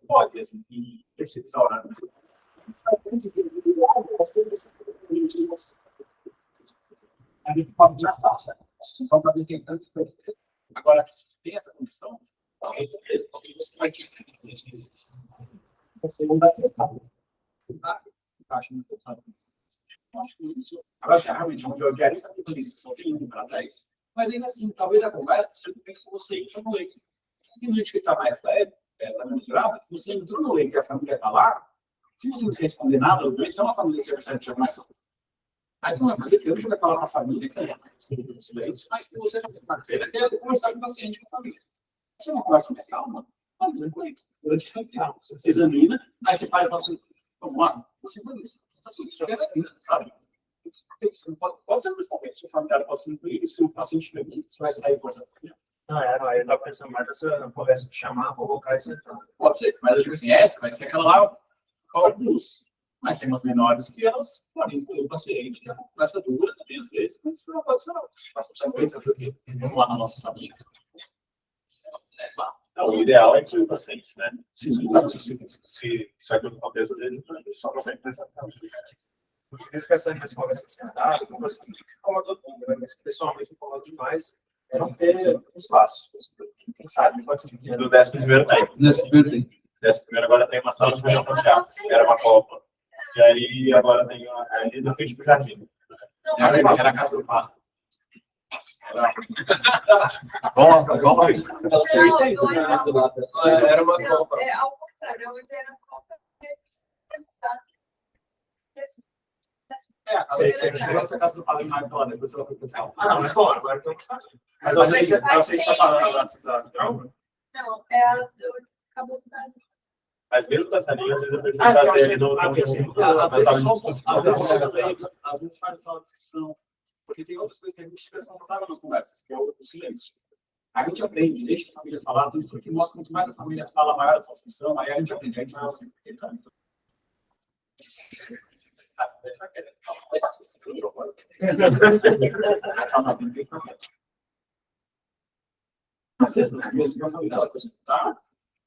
Pode, assim, tem que ser restaurado. Agora, tem essa condição, você vai ter você não vai testar. Acho muito importante. Agora, realmente, onde eu já sabia por isso, só tem para trás. Mas ainda assim, talvez a conversa seja que com você entra no leite. Tem gente que está mais leve, está menos grave, você entrou no leite e a família está lá, se você não se responder nada, o leite é uma família que você percebe que já mais. Mas não é fazer que eu não vai falar com a família, que você já mas que você não tem conversar com o paciente, com a família. Você não conversa mais calma, vamos ver com leite. Durante o tempo, você examina, aí você para e fala assim, vamos lá, você foi isso. Isso é assim, sabe? Você não pode ser muito conveniente, se o familiar pode ser incluído, se o paciente estiver bem, você vai sair por exemplo. Não, eu estava pensando mais nessa conversa de chamar, convocar e sentar. Pode ser, mas eu digo assim, essa vai ser aquela lá, Power Plus. Mas tem umas menores que elas podem incluir o paciente, né? Conversa dura também, às vezes, mas não pode ser, não. Você pensa que vamos lá na nossa salinha. O ideal é que o paciente, né? Se sai do contexto dele, só para sempre pensar. Porque essa questão de conversa sentada, conversa que incomoda todo mundo, mas pessoalmente incomoda demais é não ter espaço. Quem sabe pode ser pequeno. Do 11º tem. 11º agora tem uma sala de reunião familiar. Era uma copa. E aí agora tem ali na frente do jardim. Era a casa do pato. Bom. Era uma copa. É ao contrário, hoje era a copa. Você chegou essa casa do Padre Magdalena, depois ela foi pro hotel. Não, mas bom, agora tem que saber. Mas você está falando antes da trauma? Não, é a acabou de dar. Mas mesmo com essa linha, às vezes eu prefiro fazer ele no Às vezes faz essa discussão, porque tem outras coisas que a gente se confortável nas conversas, que é o silêncio. A gente aprende, deixa a família falar, tudo isso que mostra muito mais a família fala, maior essa discussão, aí a gente aprende, a gente vai assim, às vezes, a família ela escutar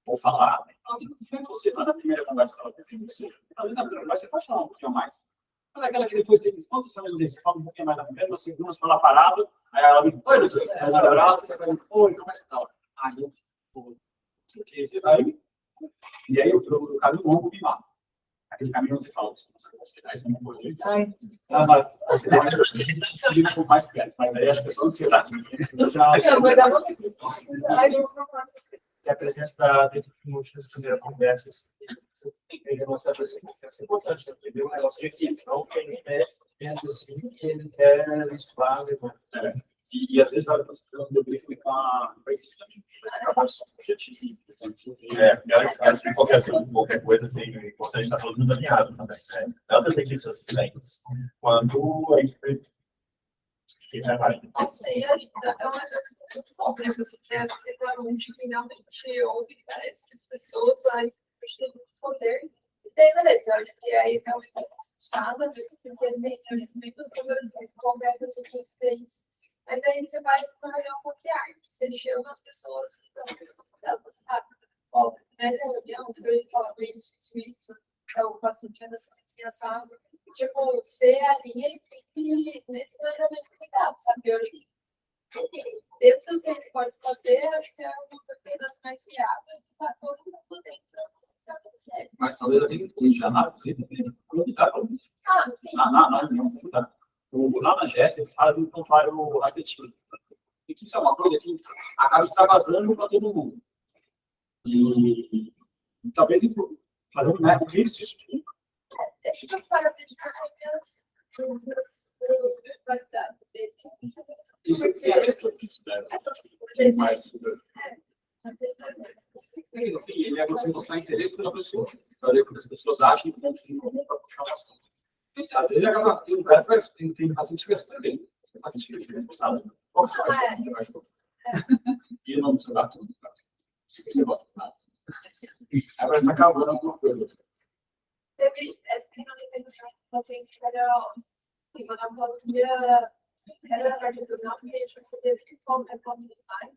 ou falar, ela tem que defender você, não é na primeira conversa que ela defende você. Às vezes, na primeira conversa, você pode falar um pouquinho mais. Mas é aquela que depois tem quantos famílias você fala um pouquinho mais na primeira, na segunda, você fala parado, aí ela me oi, doutor, aí ela abraça, você vai, oi, como é que está? Aí eu, não sei o que, você vai, e aí o caminho longo me mata. Aquele caminho você fala, aí você não pode ir. Seguindo por mais perto, mas aí acho que é só ansiedade. E a presença da múltiplas nas primeiras conversas, ele mostra para essa confiança importante, entendeu? Um negócio de equipe, não quem pensa assim, que ele quer estudar, E às vezes vai para o briefing com a objetivo. Acho que qualquer coisa, assim, você está todo mundo alinhado também. Tanto as equipes assistentes, quanto a equipe que trabalha. Não sei, acho que é uma coisa muito bom, né? Você tá onde finalmente ouve, parece que as pessoas aí têm muito poder. E daí, beleza, acho que aí realmente é puxada, porque tem muito número de qualquer pessoa que fez. Mas daí você vai para uma reunião familiar, você chama as pessoas que estão conectadas, sabe? Ó, nessa reunião foi falar isso, então, bastante assim, assado. Tipo, você alinha e nesse planejamento de cuidado, sabe? Eu acho que dentro do que a gente pode fazer, acho que é uma das mais viáveis e tá todo mundo dentro. Tá tudo certo. Mas talvez eu tenha que já na visita, Ah, sim. Lá na GES, eles fazem um comparo afetivo. E que isso é uma coisa que acaba extravasando para todo mundo. E talvez fazer um exercício. Deixa eu falar para Isso é a questão disso, né? Ele é você mostrar interesse pela pessoa, fazer com que as pessoas achem que pontos em comum para puxar o assunto. Às vezes acaba tem um cara que tem bastante diversão também. Tem bastante diversão, sabe? Qual que você acha que e não você dá tudo, se você gosta de nada. Agora está acabando alguma coisa. Teve essa questão de paciente que era uma patologia, era na parte do não, porque a gente percebeu que como é como mais.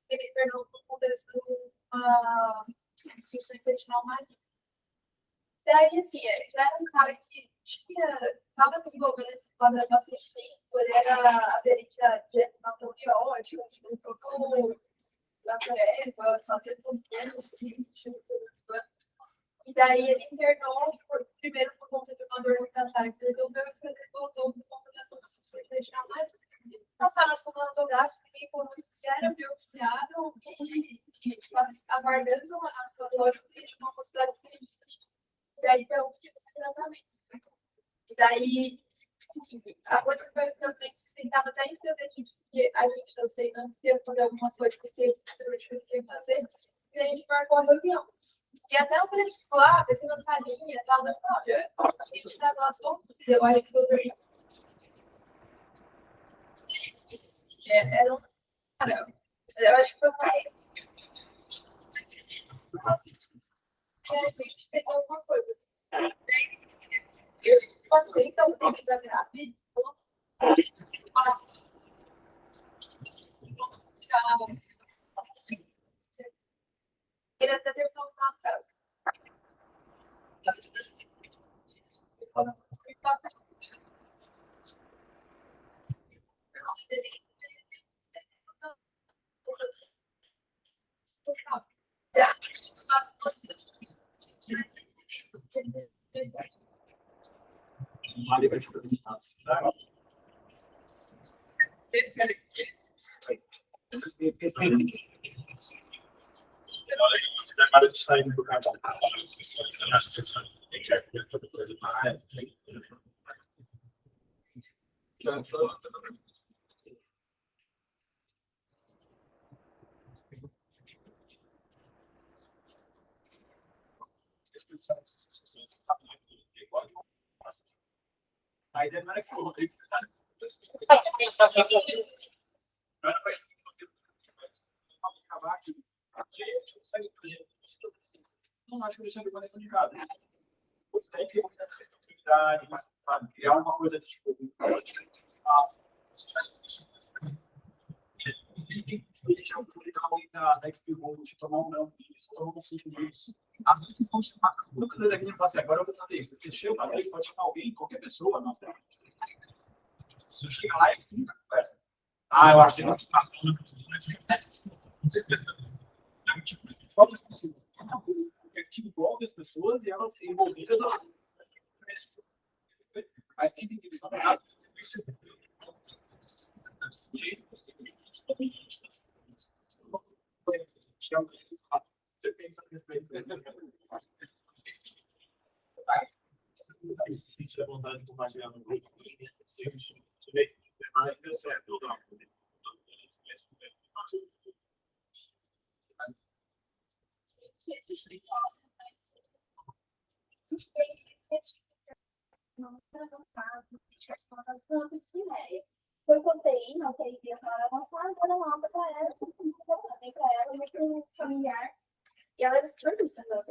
Ele tornou no contexto de uma insuficiência intestinal maligna. Daí, assim, já era um cara que estava desenvolvendo esse quadro há bastante tempo, ele era aderente a dieta macrobiótica, tipo, todo natureba, fazendo tudo, sítios, e daí ele internou, primeiro por conta de uma dor no catarro, que resolveu e foi voltou por conta dessa insuficiência intestinal maligna. Passaram as sondas gástricas e foram fizeram biopsiaram e aguardando a patológica de uma possibilidade de ser. E daí deu um tipo de tratamento. E daí, a coisa foi também sustentada até entre as equipes que a gente está aceitando, que ia fazer algumas coisas que a equipe cirúrgica queria fazer, e a gente marcou a reunião. E até o preço lá, descendo na salinha e tal, olha, a gente vai falar sobre isso, eu acho que eu era um cara, eu acho que foi uma a gente pegou alguma coisa. Eu passei, então, o tempo da grávida. Ele até tentou uma frase. Vale para te perguntar. Agora a gente está indo do carro. As pessoas acham que tem que ver toda coisa mais. A ideia não era que eu vou não acho que deixando de conexão de casa. Putz, tem que ter uma sustentabilidade, mas sabe, criar uma coisa de tipo. Nossa, tem que deixar o legal da equipe de tomar um não disso, tomar um cinco disso. Às vezes vocês vão chamar, muitas vezes aqui a gente fala assim, agora eu vou fazer isso. Você chega, às vezes pode chamar alguém, qualquer pessoa, não sei. Se eu chegar lá e fim da conversa. Ah, eu achei que tá falando qual das pessoas? Igual das pessoas e elas se envolvidas mas tem que ser mercado. Você pensa a respeito. Se sentir a vontade de compartilhar no grupo, se mais deu certo ou não. Foi com TI, não TI ia falar avançada, era uma aula para ela, nem para ela, nem para o familiar. E ela era super lúcida,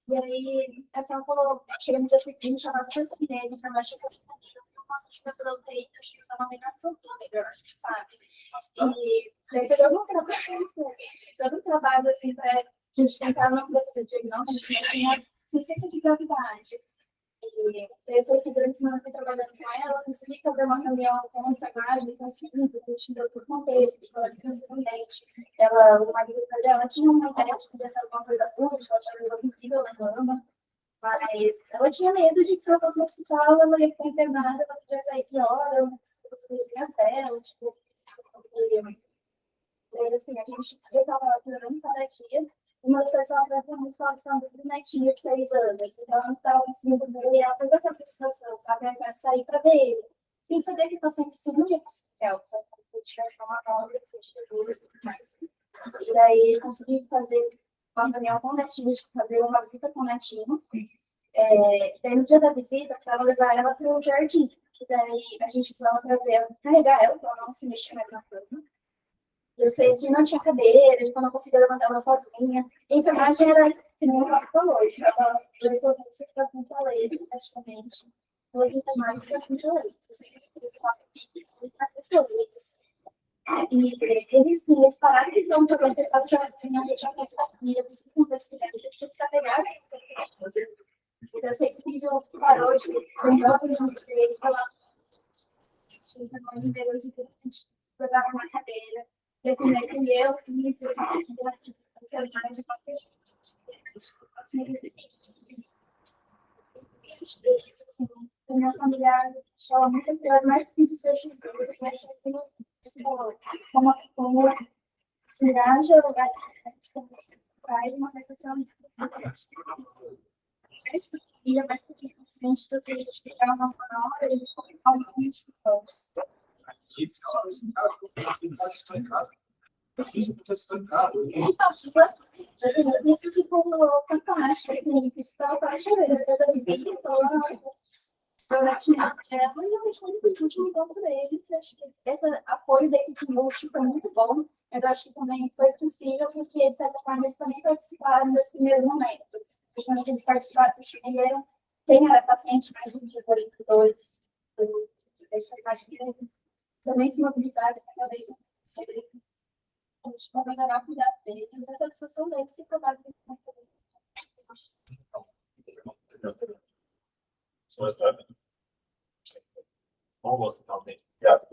e aí, essa ela falou, chega no dia seguinte, chamava super de informática, nossa, acho que eu da UTI, acho que eu tava melhor, mas eu tô melhor, sabe? E daí você dando um trabalho, assim, pra gente tentar não precisar de diagnóstico, a gente tinha ciência de gravidade. E eu sei que durante a semana eu fui trabalhando com ela, consegui fazer uma reunião com a enfermagem, com o filho, que a gente deu por contexto, de falar independente. Ela, o marido dela tinha uma ideia de podia ser alguma coisa útil, ela tinha uma visível na cama, mas ela tinha medo de que se ela fosse no hospital, ela ia ficar internada, ela podia sair pior, ou se fosse coisinha dela, tipo, assim, a gente estava piorando cada dia. Uma das pessoas ela vai muito falar que são dos netinhos de 6 anos, então ela não estava conseguindo ver ela teve essa frustração, sabe? Ela quer sair para ver ele. Se você vê que o paciente se não ia conseguir, sabe? Se tivesse uma pausa, e daí consegui fazer uma reunião com o netinho, fazer uma visita com o netinho. Daí no dia da visita, precisava levar ela para o jardim, que daí a gente precisava trazer, carregar ela para ela não se mexer mais na cama. Eu sei que não tinha cadeira, tipo, eu não conseguia levantar ela sozinha. A enfermagem era que nem ela falou hoje. Ela, dois professores para fortaleza, praticamente. Duas enfermagens para fortaleza. Eu sei que eles quatro piques para fortaleza. E eles, sim, eles pararam de ter um problema pesado, já tinha pensado na família, por isso que aconteceu, a gente tem que se apegar a coisa. Então, eu sei que o físico parou de lembrar que a gente veio falar. Sim, a gente veio hoje, a gente levar uma cadeira. Desenhei que eu fiz, eu o meu familiar chama muito pior, mais que os seus filhos, mas que não como cirurgia, traz uma sensação de filha, mas que fica ciente do que a gente fica na hora, a gente fica muito Eles falam assim, cara, vocês estão em casa. Difícil porque vocês estão em casa. então, isso ficou fantástico, assim, principal para a choreira da visita, eu tinha ela e eu deixei muito último encontro deles. Eu acho que esse apoio da equipe Multi foi muito bom, mas eu acho que também foi possível porque, de certa forma, eles também participaram desse primeiro momento. Porque quando eles participaram do primeiro, quem era paciente mais um dia 42, eu acho que eles também se mobilizaram cada vez mais. A gente vai melhorar o cuidado deles, a satisfação deles e provavelmente Vamos gostar também. Obrigado.